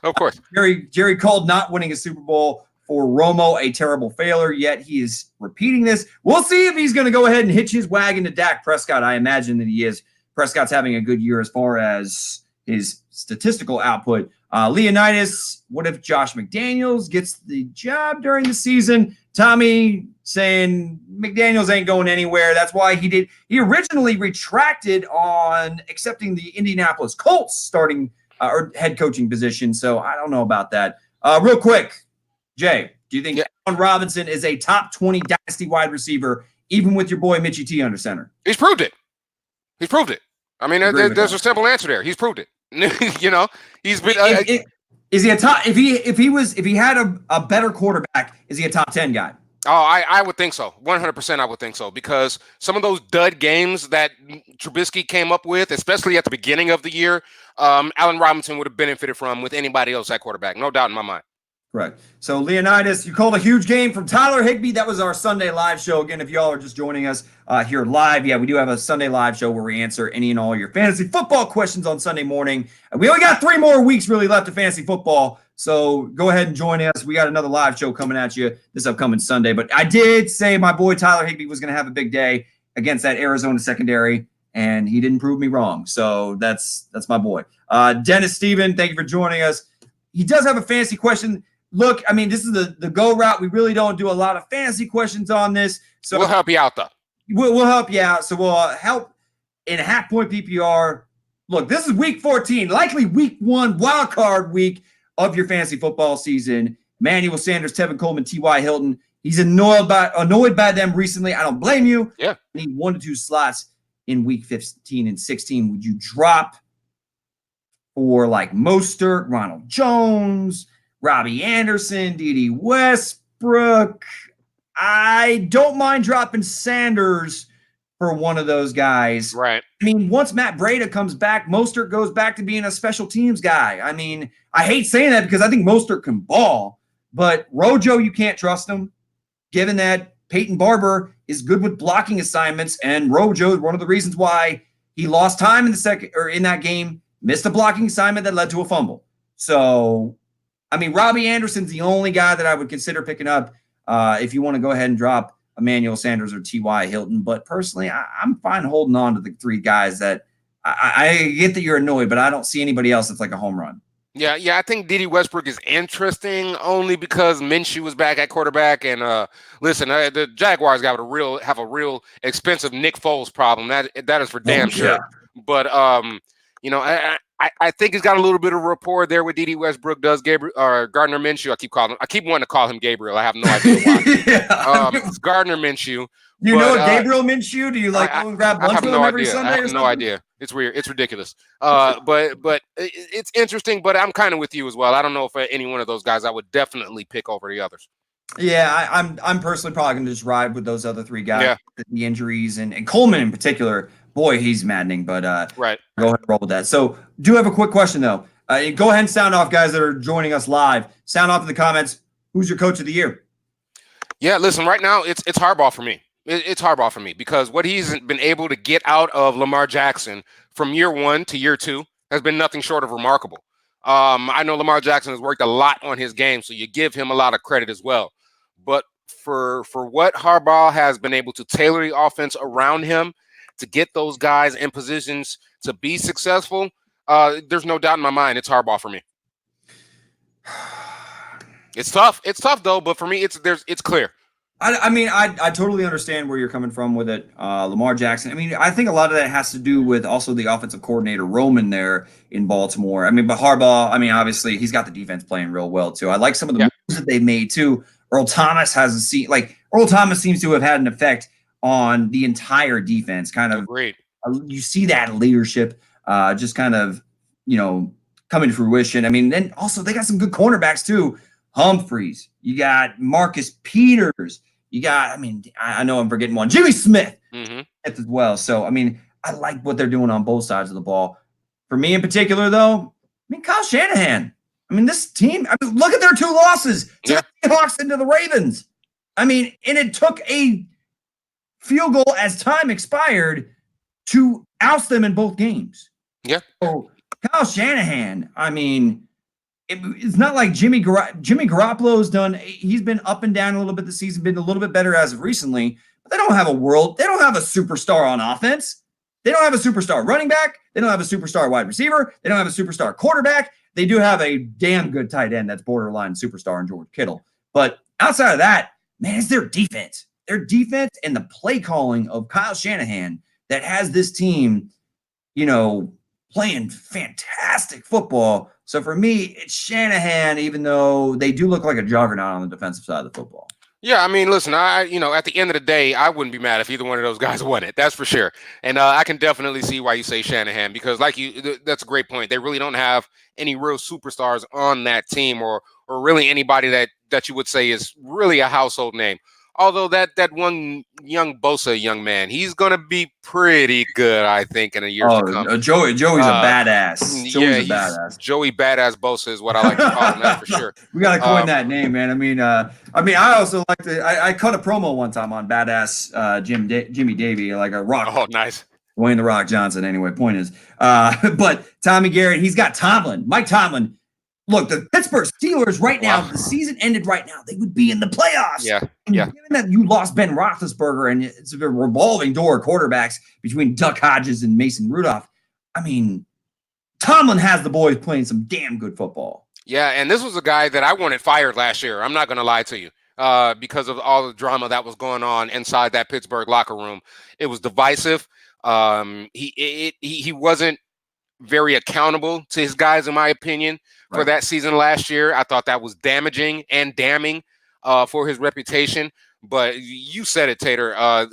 Jerry called not winning a Super Bowl for Romo a terrible failure, yet he is repeating this. We'll see if he's going to go ahead and hitch his wagon to Dak Prescott. I imagine that he is. Prescott's having a good year as far as his statistical output. Leonidas, what if Josh McDaniels gets the job during the season? Tommy saying McDaniels ain't going anywhere. That's why he originally retracted on accepting the Indianapolis Colts starting or head coaching position. So I don't know about that. Real quick, Jay, do you think Allen Robinson is a top 20 dynasty wide receiver, even with your boy Mitchie T under center? He's proved it. I mean, there's a simple answer there. He's proved it. You know, he's been. Is he a top? If he had a better quarterback, is he a top 10 guy? Oh, I would think so. 100%, I would think so, because some of those dud games that Trubisky came up with, especially at the beginning of the year, Allen Robinson would have benefited from with anybody else at quarterback. No doubt in my mind. Correct. So, Leonidas, you called a huge game from Tyler Higbee. That was our Sunday live show. Again, if y'all are just joining us here live, we do have a Sunday live show where we answer any and all your fantasy football questions on Sunday morning. And we only got 3 more weeks really left of fantasy football. So go ahead and join us. We got another live show coming at you this upcoming Sunday. But I did say my boy Tyler Higbee was going to have a big day against that Arizona secondary, and he didn't prove me wrong. So that's my boy. Dennis Steven, thank you for joining us. He does have a fantasy question. Look, I mean, this is the go route. We really don't do a lot of fantasy questions on this. So we'll help you out, though. We'll help you out. So we'll help in a half-point PPR. Look, this is week 14, likely week 1 wild card week of your fantasy football season. Emmanuel Sanders, Tevin Coleman, T.Y. Hilton. He's annoyed by them recently. I don't blame you. Yeah. I need 1 to 2 slots in week 15 and 16. Would you drop for like Mostert, Ronald Jones, Robbie Anderson, D.D. Westbrook? I don't mind dropping Sanders for one of those guys. Right. I mean, once Matt Breida comes back, Mostert goes back to being a special teams guy. I mean, I hate saying that because I think Mostert can ball, but Rojo, you can't trust him, given that Peyton Barber is good with blocking assignments, and Rojo is one of the reasons why he lost time in that game, missed a blocking assignment that led to a fumble. So I mean, Robbie Anderson's the only guy that I would consider picking up if you want to go ahead and drop Emmanuel Sanders or T.Y. Hilton. But personally, I'm fine holding on to the three guys that I get that you're annoyed, but I don't see anybody else that's like a home run. Yeah, I think Dede Westbrook is interesting only because Minshew was back at quarterback, and listen, the Jaguars have a real expensive Nick Foles problem. That is for damn sure. But I think he's got a little bit of rapport there with Dede Westbrook. Does Gabriel or Gardner Minshew? I keep wanting to call him Gabriel. I have no idea why. It's Gardner Minshew. You know Gabriel Minshew? Do you like go and grab lunch with him every Sunday? I have no idea. It's weird. It's ridiculous. But it's interesting. But I'm kind of with you as well. I don't know if any one of those guys I would definitely pick over the others. Yeah, I'm personally probably going to just ride with those other three guys. Yeah. The injuries and Coleman in particular. Boy, he's maddening. But right. Go ahead and roll with that. So do have a quick question though. Go ahead and sound off, guys that are joining us live. Sound off in the comments. Who's your coach of the year? Yeah, listen. Right now, it's Harbaugh for me. It's Harbaugh for me because what he's been able to get out of Lamar Jackson from year 1 to year 2 has been nothing short of remarkable. I know Lamar Jackson has worked a lot on his game, so you give him a lot of credit as well. But for what Harbaugh has been able to tailor the offense around him to get those guys in positions to be successful, there's no doubt in my mind it's Harbaugh for me. It's tough. It's tough though, but for me, it's clear. I mean, I totally understand where you're coming from with it. Lamar Jackson. I mean, I think a lot of that has to do with also the offensive coordinator Roman there in Baltimore. I mean, but Harbaugh, I mean, obviously he's got the defense playing real well too. I like some of the moves that they made too. Earl Thomas Earl Thomas seems to have had an effect on the entire defense. Kind of great. You see that leadership just kind of, coming to fruition. I mean, then also they got some good cornerbacks too. Humphreys, you got Marcus Peters, you got, I know I'm forgetting one, Jimmy Smith as well. So, I mean, I like what they're doing on both sides of the ball. For me in particular, though, Kyle Shanahan. This team, look at their 2 losses to the Seahawks and to the Ravens. And it took a field goal as time expired to oust them in both games. Yeah. So, Kyle Shanahan, it's not like Jimmy Garoppolo's done. He's been up and down a little bit this season, been a little bit better as of recently, but they don't have a superstar on offense. They don't have a superstar running back. They don't have a superstar wide receiver. They don't have a superstar quarterback. They do have a damn good tight end that's borderline superstar in George Kittle. But outside of that, man, it's their defense. Their defense and the play calling of Kyle Shanahan that has this team, playing fantastic football. So for me, it's Shanahan, even though they do look like a juggernaut on the defensive side of the football. Yeah, listen, at the end of the day, I wouldn't be mad if either one of those guys won it. That's for sure. And I can definitely see why you say Shanahan because, that's a great point. They really don't have any real superstars on that team or really anybody that you would say is really a household name. Although that one young Bosa young man, he's going to be pretty good, I think, in a year to come. Joey's a badass. Joey's a badass. Joey Badass Bosa is what I like to call him, that's for sure. We got to coin that name, man. I also like to – I cut a promo one time on Badass Jimmy Davey, like a rock. Oh, nice. Dwayne The Rock Johnson, anyway, point is. But Tommy Garrett, he's got Mike Tomlin. Look, the Pittsburgh Steelers right now, if the season ended right now, they would be in the playoffs. Yeah. Given that you lost Ben Roethlisberger and it's a revolving door of quarterbacks between Duck Hodges and Mason Rudolph, Tomlin has the boys playing some damn good football. Yeah, and this was a guy that I wanted fired last year. I'm not going to lie to you because of all the drama that was going on inside that Pittsburgh locker room. It was divisive. He wasn't very accountable to his guys, in my opinion, for that season last year. I thought that was damaging and damning for his reputation. But you said it, Tater.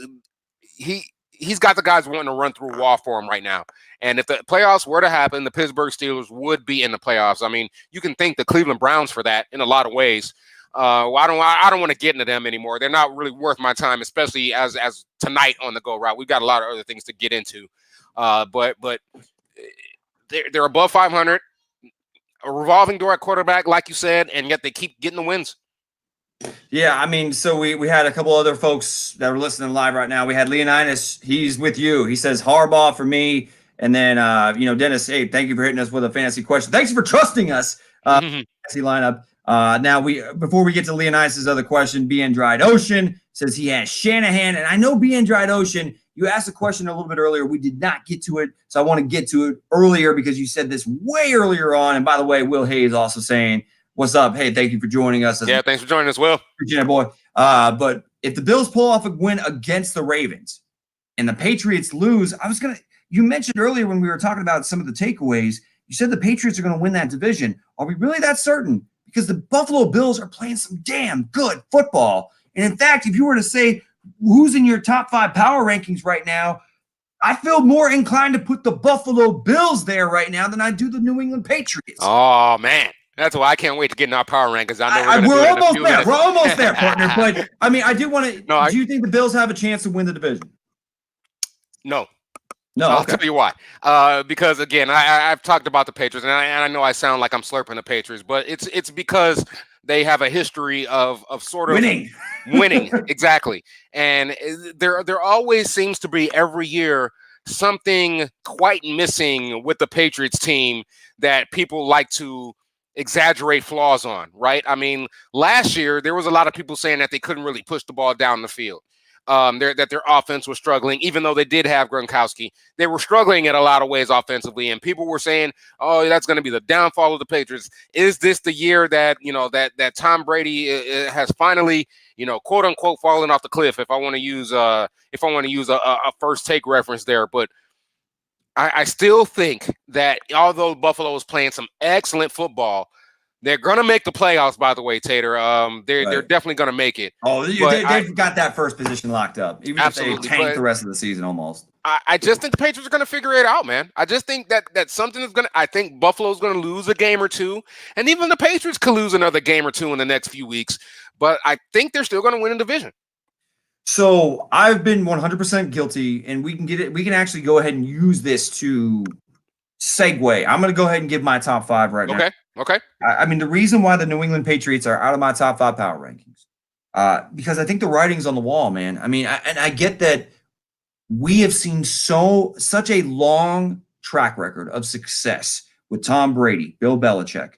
He's got the guys wanting to run through a wall for him right now. And if the playoffs were to happen, the Pittsburgh Steelers would be in the playoffs. You can thank the Cleveland Browns for that in a lot of ways. I don't want to get into them anymore. They're not really worth my time, especially as tonight on the Go Route. We've got a lot of other things to get into. But they're above 500, a revolving door at quarterback, like you said, and yet they keep getting the wins. Yeah, so we had a couple other folks that were listening live right now. We had Leonidas. He's with you. He says Harbaugh for me. And then, Dennis, hey, thank you for hitting us with a fantasy question. Thanks for trusting us. Fantasy lineup. Now, before we get to Leonidas' other question, BN Dried Ocean says he has Shanahan. And I know BN Dried Ocean, you asked a question a little bit earlier. We did not get to it. So I want to get to it earlier because you said this way earlier on. And by the way, Will Hayes also saying, what's up? Hey, thank you for joining us. Yeah, thanks for joining us, Will. Virginia boy. But if the Bills pull off a win against the Ravens and the Patriots lose, you mentioned earlier when we were talking about some of the takeaways, you said the Patriots are going to win that division. Are we really that certain? Because the Buffalo Bills are playing some damn good football. And in fact, if you were to say who's in your top 5 power rankings right now, I feel more inclined to put the Buffalo Bills there right now than I do the New England Patriots. Oh, man. That's why I can't wait to get in our power rankings. I know we're almost there. We're almost there, partner. But, I mean, I do want to – do you think the Bills have a chance to win the division? No. No, I'll tell you why. Because again, I've talked about the Patriots, and I know I sound like I'm slurping the Patriots, but it's because they have a history of sort of winning exactly, and there always seems to be every year something quite missing with the Patriots team that people like to exaggerate flaws on, right? I mean, last year there was a lot of people saying that they couldn't really push the ball down the field. That their offense was struggling, even though they did have Gronkowski. They were struggling in a lot of ways offensively, and people were saying, "Oh, that's going to be the downfall of the Patriots." Is this the year that that Tom Brady has finally, quote unquote, fallen off the cliff? If I want to use a first take reference there, but I still think that although Buffalo is playing some excellent football, they're going to make the playoffs, by the way, Tater. They're definitely going to make it. Oh, they've got that first position locked up. Even if they tank the rest of the season almost. I just think the Patriots are going to figure it out, man. I just think that something is going to – I think Buffalo's going to lose a game or two, and even the Patriots could lose another game or two in the next few weeks. But I think they're still going to win a division. So I've been 100% guilty, and we can get it. We can actually go ahead and use this to segue. I'm going to go ahead and give my top 5 right now. Okay. I mean, the reason why the New England Patriots are out of my top 5 power rankings, because I think the writing's on the wall, man. I mean, I get that we have seen such a long track record of success with Tom Brady, Bill Belichick,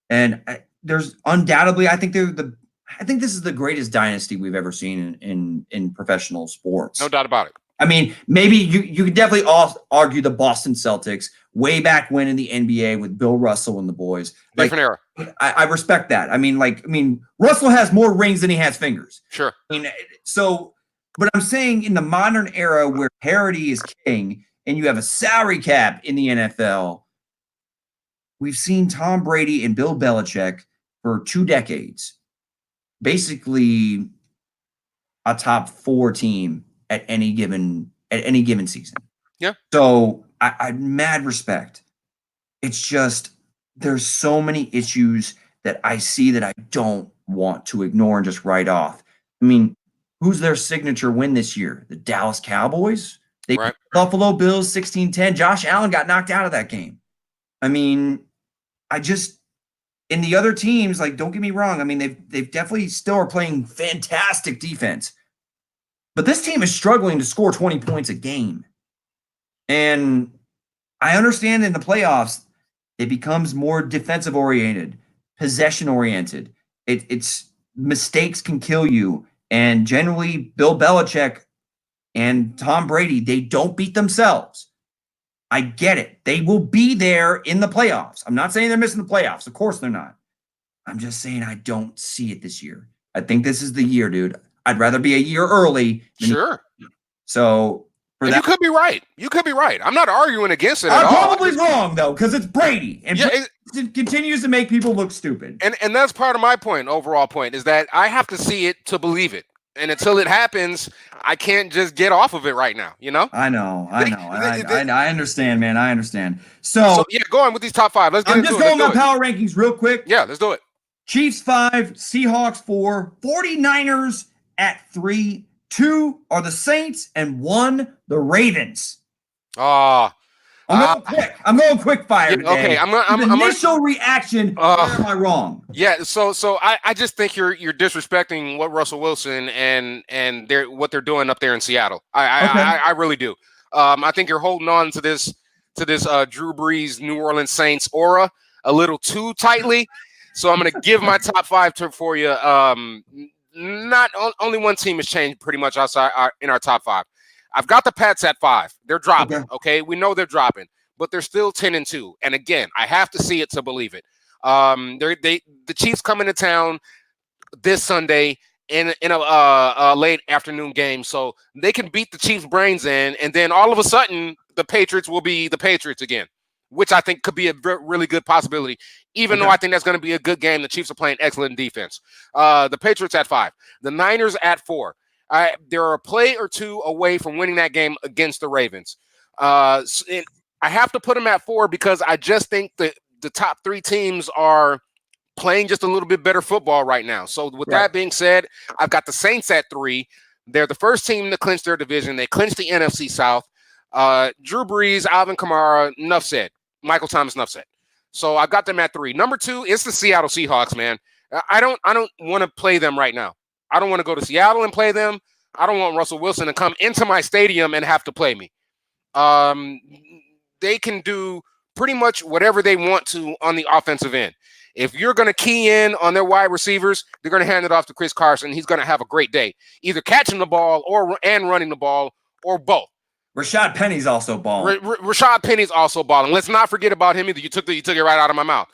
and there's undoubtedly, I think this is the greatest dynasty we've ever seen in professional sports. No doubt about it. I mean, maybe you could definitely argue the Boston Celtics way back when in the NBA with Bill Russell and the boys. Different era. I respect that. I mean, Russell has more rings than he has fingers. Sure. I mean, but I'm saying in the modern era where parity is king and you have a salary cap in the NFL, we've seen Tom Brady and Bill Belichick for 2 decades, basically a top 4 team at any given season. Yeah. So I mad respect. It's just there's so many issues that I see that I don't want to ignore and just write off. I mean, who's their signature win this year? The Dallas Cowboys? They right. Buffalo Bills 16-10. Josh Allen got knocked out of that game. I mean, in the other teams, don't get me wrong. I mean, they've definitely still are playing fantastic defense. But this team is struggling to score 20 points a game. And I understand in the playoffs, it becomes more defensive-oriented, possession-oriented. It's mistakes can kill you. And generally, Bill Belichick and Tom Brady, they don't beat themselves. I get it. They will be there in the playoffs. I'm not saying they're missing the playoffs. Of course they're not. I'm just saying I don't see it this year. I think this is the year, dude. I'd rather be a year early. Sure. So for that, you could be right. You could be right. I'm not arguing against it at all. I'm probably wrong though, because it's Brady, and it continues to make people look stupid. And that's part of my point. Overall point is that I have to see it to believe it, and until it happens, I can't just get off of it right now. I know. I understand, man. I understand. So yeah, go on with these top 5. Let's get into it. I'm just going my power rankings real quick. Yeah, let's do it. Chiefs 5, Seahawks 4, 49ers at 3, 2 are the Saints, and 1 the Ravens. I'm going quick fire today. Okay, initial reaction. Where am I wrong? Yeah, so I just think you're disrespecting what Russell Wilson and what they're doing up there in Seattle. I really do. I think you're holding on to this Drew Brees New Orleans Saints aura a little too tightly. So I'm going to give my top 5 for you. Only one team has changed pretty much outside in our top 5. I've got the Pats at 5. They're dropping. Okay, we know they're dropping, but they're still 10-2. And again, I have to see it to believe it. The Chiefs come into town this Sunday in a late afternoon game, so they can beat the Chiefs' brains in, and then all of a sudden the Patriots will be the Patriots again, which I think could be a really good possibility. Even though I think that's going to be a good game, the Chiefs are playing excellent defense. The Patriots at 5, the Niners at 4. They're a play or two away from winning that game against the Ravens. I have to put them at 4 because I just think that the top 3 teams are playing just a little bit better football right now. So with that being said, I've got the Saints at 3. They're the first team to clinch their division. They clinched the NFC South. Drew Brees, Alvin Kamara, enough said. Michael Thomas, enough said. So I've got them at 3. Number 2 is the Seattle Seahawks, man. I don't want to play them right now. I don't want to go to Seattle and play them. I don't want Russell Wilson to come into my stadium and have to play me. They can do pretty much whatever they want to on the offensive end. If you're going to key in on their wide receivers, they're going to hand it off to Chris Carson. He's going to have a great day, either catching the ball and running the ball, or both. Rashad Penny's also balling. Rashad Penny's also balling. Let's not forget about him either. You took it right out of my mouth.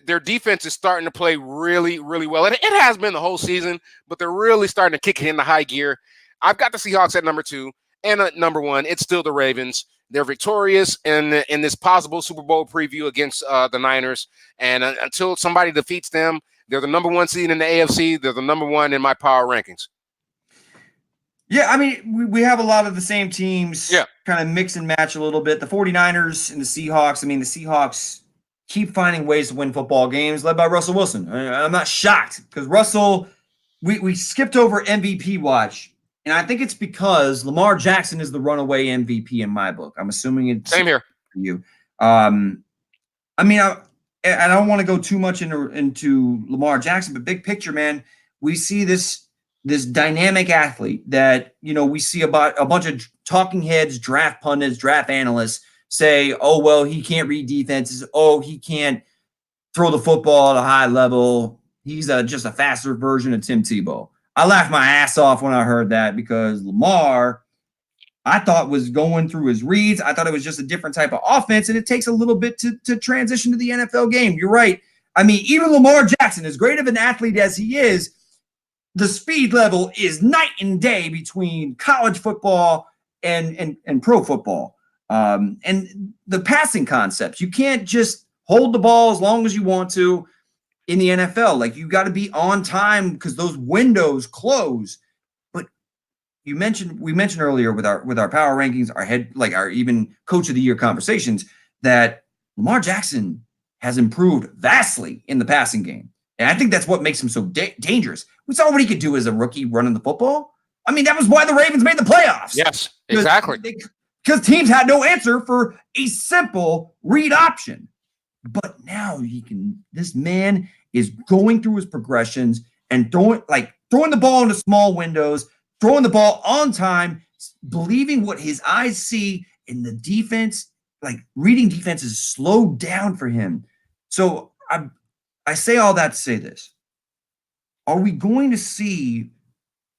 Their defense is starting to play really, really well. It has been the whole season, but they're really starting to kick it into high gear. I've got the Seahawks at number 2, and at number 1, it's still the Ravens. They're victorious in this possible Super Bowl preview against the Niners. And until somebody defeats them, they're the number 1 seed in the AFC. They're the number 1 in my power rankings. Yeah, I mean, we have a lot of the same teams kind of mix and match a little bit. The 49ers and the Seahawks. I mean, the Seahawks keep finding ways to win football games led by Russell Wilson. I'm not shocked because Russell, we skipped over MVP watch. And I think it's because Lamar Jackson is the runaway MVP in my book. I'm assuming it's same here for you. I mean, I don't want to go too much into Lamar Jackson, but big picture, man, we see this dynamic athlete that, we see about a bunch of talking heads, draft pundits, draft analysts say, oh, well, he can't read defenses. Oh, he can't throw the football at a high level. He's just a faster version of Tim Tebow. I laughed my ass off when I heard that because Lamar, I thought, was going through his reads. I thought it was just a different type of offense, and it takes a little bit to transition to the NFL game. You're right. I mean, even Lamar Jackson, as great of an athlete as he is, the speed level is night and day between college football and pro football. And the passing concepts, you can't just hold the ball as long as you want to in the NFL. Like, you got to be on time because those windows close. But we mentioned earlier with our power rankings, our even coach of the year conversations, that Lamar Jackson has improved vastly in the passing game. And I think that's what makes him so dangerous. We saw what he could do as a rookie running the football. I mean, that was why the Ravens made the playoffs. Yes, exactly. Because teams had no answer for a simple read option. But now this man is going through his progressions and throwing the ball into small windows, throwing the ball on time, believing what his eyes see in the defense, like reading defense is slowed down for him. So I say all that to say this. Are we going to see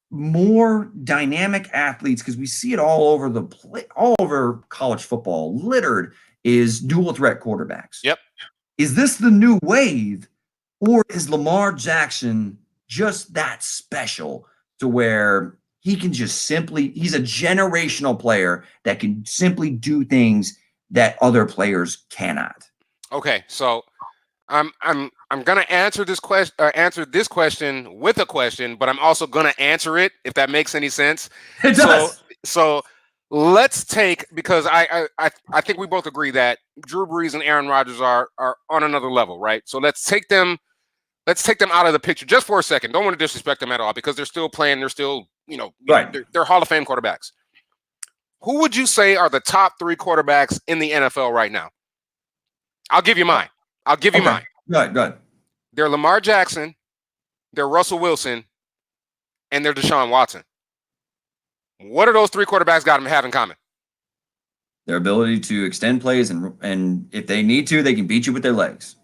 more dynamic athletes? Because we see it all over college football, littered is dual threat quarterbacks. Yep. Is this the new wave, or is Lamar Jackson just that special to where he can just he's a generational player that can simply do things that other players cannot? Okay, so I'm gonna answer this question with a question, but I'm also gonna answer it if that makes any sense. It does. So let's take, because I think we both agree that Drew Brees and Aaron Rodgers are on another level, right? So let's take them out of the picture just for a second. Don't want to disrespect them at all because they're still playing. They're still, right. They're Hall of Fame quarterbacks. Who would you say are the top 3 quarterbacks in the NFL right now? I'll give you mine. Mine. Good. They're Lamar Jackson, they're Russell Wilson, and they're Deshaun Watson. What do those 3 quarterbacks got them have in common? Their ability to extend plays, and if they need to, they can beat you with their legs.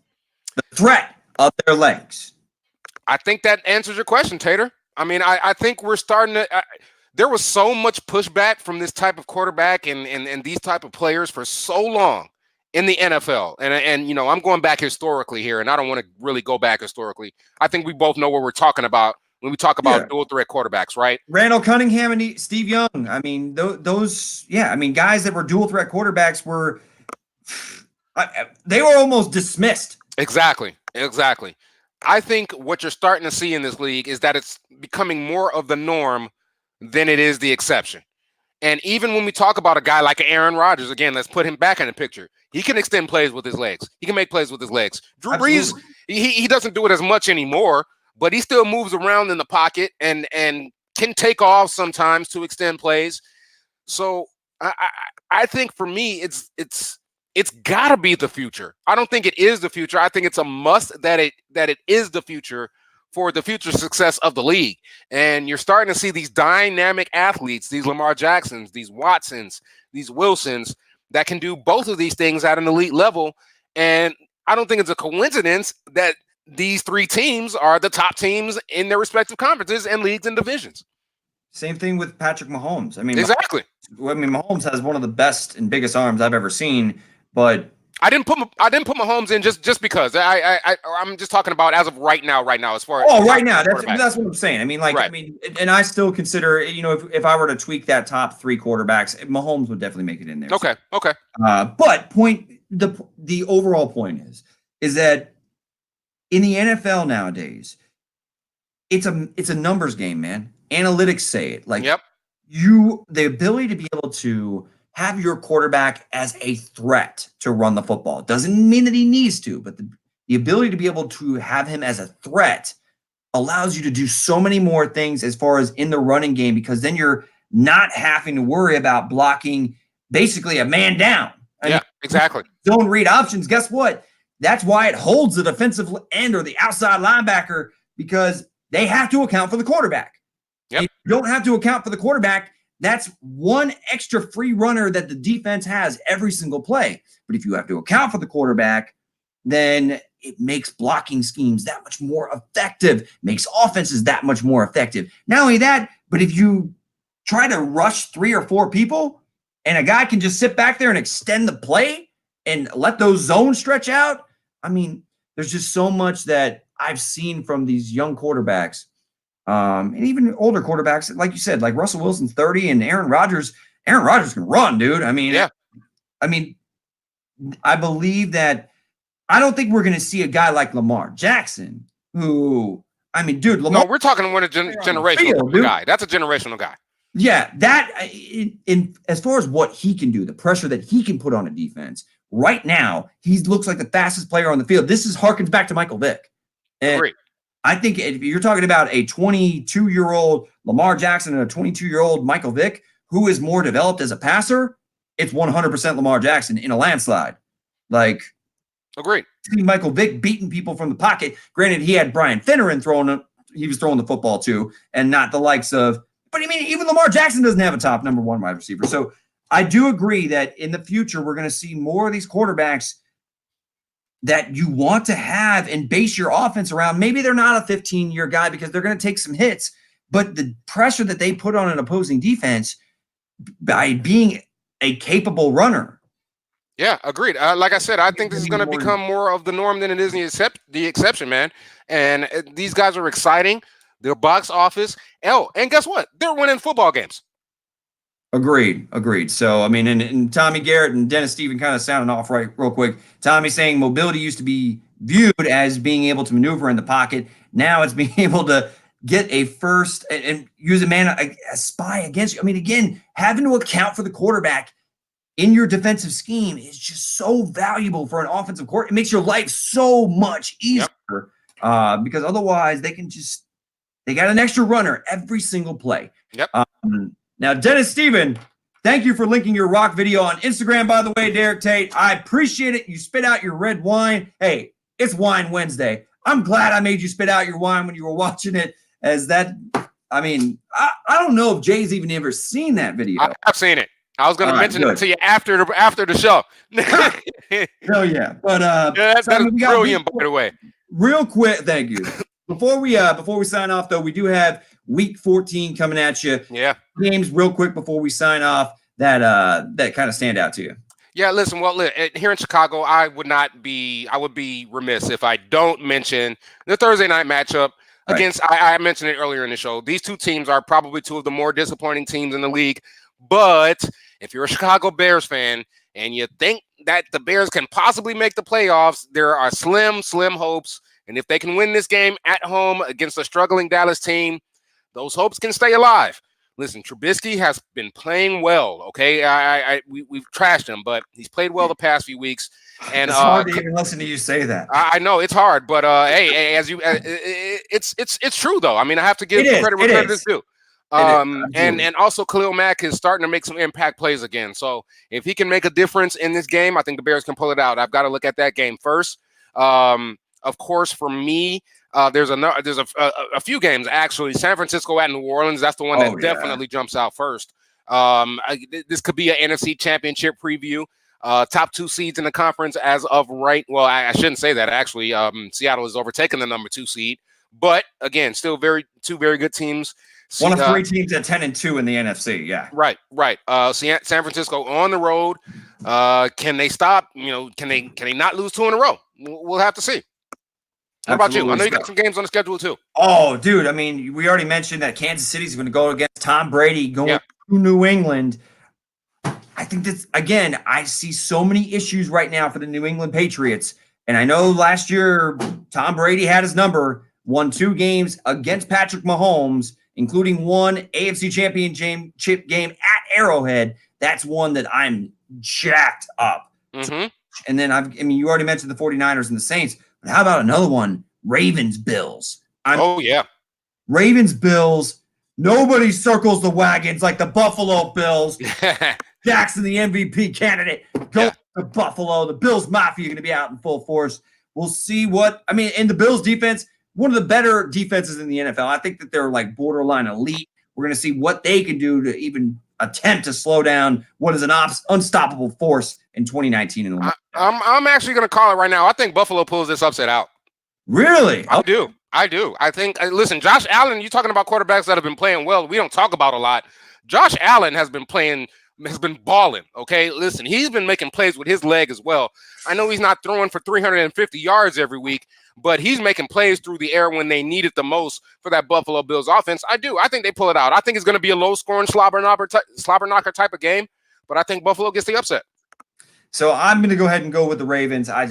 The threat of their legs? I think that answers your question, Tater. I mean, I think we're starting to. There was so much pushback from this type of quarterback and these type of players for so long in the NFL. And you know, I'm going back historically here, and I don't want to really go back historically. I think we both know what we're talking about when we talk about dual threat quarterbacks, right? Randall Cunningham and Steve Young. I mean, those, I mean, guys that were dual threat quarterbacks were, they were almost dismissed. Exactly. I think what you're starting to see in this league is that it's becoming more of the norm than it is the exception. And even when we talk about a guy like Aaron Rodgers, again, let's put him back in the picture. He can extend plays with his legs. He can make plays with his legs. Drew Brees, he doesn't do it as much anymore, but he still moves around in the pocket and can take off sometimes to extend plays. So I think for me, it's got to be the future. I don't think it is the future. I think it's a must that it is the future for the future success of the league. And you're starting to see these dynamic athletes, these Lamar Jacksons, these Watsons, these Wilsons that can do both of these things at an elite level. And I don't think it's a coincidence that these three teams are the top teams in their respective conferences and leagues and divisions. Same thing with Patrick Mahomes. I mean, exactly. Mahomes has one of the best and biggest arms I've ever seen, but I didn't put Mahomes in just because I'm just talking about as of right now as far as right now that's what I'm saying. I mean, like, right. I mean, and I still consider, you know, if I were to tweak that top three quarterbacks, Mahomes would definitely make it in there. Okay. But the overall point is that in the NFL nowadays, it's a numbers game, man. Analytics say it. Like, the ability to be able to have your quarterback as a threat to run the football. It doesn't mean that he needs to, but the ability to be able to have him as a threat allows you to do so many more things as far as in the running game, because then you're not having to worry about blocking basically a man down. Exactly. Zone read options. Guess what? That's why it holds the defensive end or the outside linebacker, because they have to account for the quarterback. If you don't have to account for the quarterback, that's one extra free runner that the defense has every single play. But if you have to account for the quarterback, then it makes blocking schemes that much more effective, makes offenses that much more effective. Not only that, but if you try to rush 3 or 4 people and a guy can just sit back there and extend the play and let those zones stretch out, I mean, there's just so much that I've seen from these young quarterbacks. And even older quarterbacks, like you said, like Russell Wilson's 30 and Aaron Rodgers can run, dude. I mean, I believe that I don't think we're going to see a guy like Lamar Jackson who, I mean, dude, Lamar. No, we're talking one generational guy. That's a generational guy. Yeah, that in as far as what he can do, the pressure that he can put on a defense right now, he looks like the fastest player on the field. This harkens back to Michael Vick. Great. I think if you're talking about a 22-year-old Lamar Jackson and a 22-year-old Michael Vick, who is more developed as a passer, it's 100% Lamar Jackson in a landslide. Like, agreed. See Michael Vick beating people from the pocket. Granted, he had Brian Finneran he was throwing the football too, and not the likes of. But I mean, even Lamar Jackson doesn't have a top number 1 wide receiver. So I do agree that in the future we're going to see more of these quarterbacks that you want to have and base your offense around. Maybe they're not a 15-year guy because they're going to take some hits, but the pressure that they put on an opposing defense by being a capable runner. Yeah, agreed. Like I said, I think this is going to become more of the norm than it is the exception, man. And these guys are exciting. Their box office. And guess what? They're winning football games. Agreed. So, I mean, and Tommy Garrett and Dennis Steven kind of sounding off real quick. Tommy saying mobility used to be viewed as being able to maneuver in the pocket. Now it's being able to get a first and use a spy against you. I mean, again, having to account for the quarterback in your defensive scheme is just so valuable for an offensive court. It makes your life so much easier because otherwise they got an extra runner every single play. Now, Dennis Steven, thank you for linking your rock video on Instagram, by the way, Derek Tate. I appreciate it. You spit out your red wine. Hey, it's Wine Wednesday. I'm glad I made you spit out your wine when you were watching it. I don't know if Jay's even ever seen that video. I've seen it. I was going to mention it to you after the show. Hell yeah. But that's brilliant, by the way. real quick, thank you. Before we sign off, though, we do have Week 14 coming at you. Yeah. Games real quick before we sign off that kind of stand out to you. Yeah, listen, here in Chicago, I would be remiss if I don't mention the Thursday night matchup against, I mentioned it earlier in the show. These two teams are probably two of the more disappointing teams in the league. But if you're a Chicago Bears fan and you think that the Bears can possibly make the playoffs, there are slim hopes. And if they can win this game at home against a struggling Dallas team, those hopes can stay alive. Listen, Trubisky has been playing well, okay? We've trashed him, but he's played well the past few weeks. And it's hard to even listen to you say that. I know it's hard, but hey, it's true though. I mean, I have to give credit where credit is due. And also Khalil Mack is starting to make some impact plays again. So if he can make a difference in this game, I think the Bears can pull it out. I've got to look at that game first. Of course, for me, there's a few games actually. San Francisco at New Orleans. That's the one that definitely jumps out first. This could be an NFC Championship preview. Top 2 seeds in the conference as of right. Well, I shouldn't say that actually. Seattle has overtaken the number 2 seed, but again, still two very good teams. One of 3 teams at 10-2 in the NFC. Yeah. Right. San Francisco on the road. Can they stop? Can they not lose 2 in a row? We'll have to see. What about you? I know you got some games on the schedule too. Oh, dude. I mean, we already mentioned that Kansas City's going to go against Tom Brady going to New England. I think that's, again, I see so many issues right now for the New England Patriots. And I know last year Tom Brady had his number, won 2 games against Patrick Mahomes, including one AFC Championship game at Arrowhead. That's one that I'm jacked up. Mm-hmm. And then you already mentioned the 49ers and the Saints. But how about another one? Ravens-Bills. Ravens-Bills. Nobody circles the wagons like the Buffalo Bills. Jackson, the MVP candidate. Go to Buffalo. The Bills Mafia are going to be out in full force. We'll see and the Bills defense, one of the better defenses in the NFL. I think that they're like borderline elite. We're going to see what they can do to even attempt to slow down what is an unstoppable force in 2019. I'm actually going to call it right now. I think Buffalo pulls this upset out. Really? I do. I think, listen, Josh Allen, you're talking about quarterbacks that have been playing well. We don't talk about a lot. Josh Allen has been balling, okay? Listen, he's been making plays with his leg as well. I know he's not throwing for 350 yards every week, but he's making plays through the air when they need it the most for that Buffalo Bills offense. I think they pull it out. I think it's going to be a low-scoring slobber knocker type of game, but I think Buffalo gets the upset. So I'm going to go ahead and go with the Ravens. I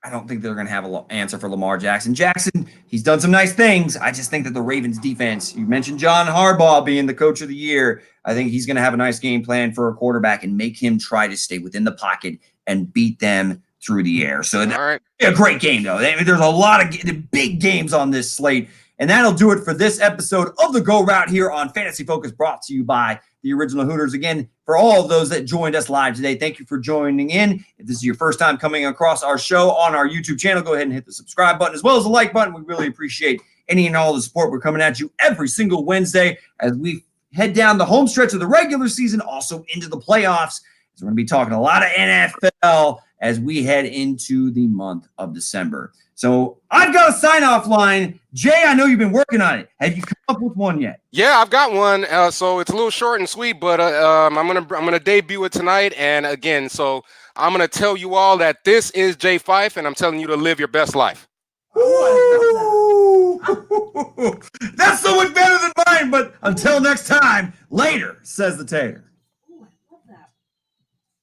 don't think they're going to have an answer for Lamar Jackson. Jackson, he's done some nice things. I just think that the Ravens defense, you mentioned John Harbaugh being the coach of the year. I think he's going to have a nice game plan for a quarterback and make him try to stay within the pocket and beat them through the air. So a great game, though. There's a lot of big games on this slate. And that'll do it for this episode of the Go Route here on Fantasy Focus, brought to you by the Original Hooters. Again, for all of those that joined us live today, thank you for joining in. If this is your first time coming across our show on our YouTube channel, go ahead and hit the subscribe button as well as the like button. We really appreciate any and all the support. We're coming at you every single Wednesday as we head down the home stretch of the regular season, also into the playoffs. So we're going to be talking a lot of NFL as we head into the month of December. So I've got a sign-off line. Jay, I know you've been working on it. Have you come up with one yet? Yeah, I've got one. So it's a little short and sweet, but I'm gonna debut it tonight. And again, so I'm gonna tell you all that this is Jay Fife, and I'm telling you to live your best life. Ooh. That's so much better than mine. But until next time, later, says the Tater.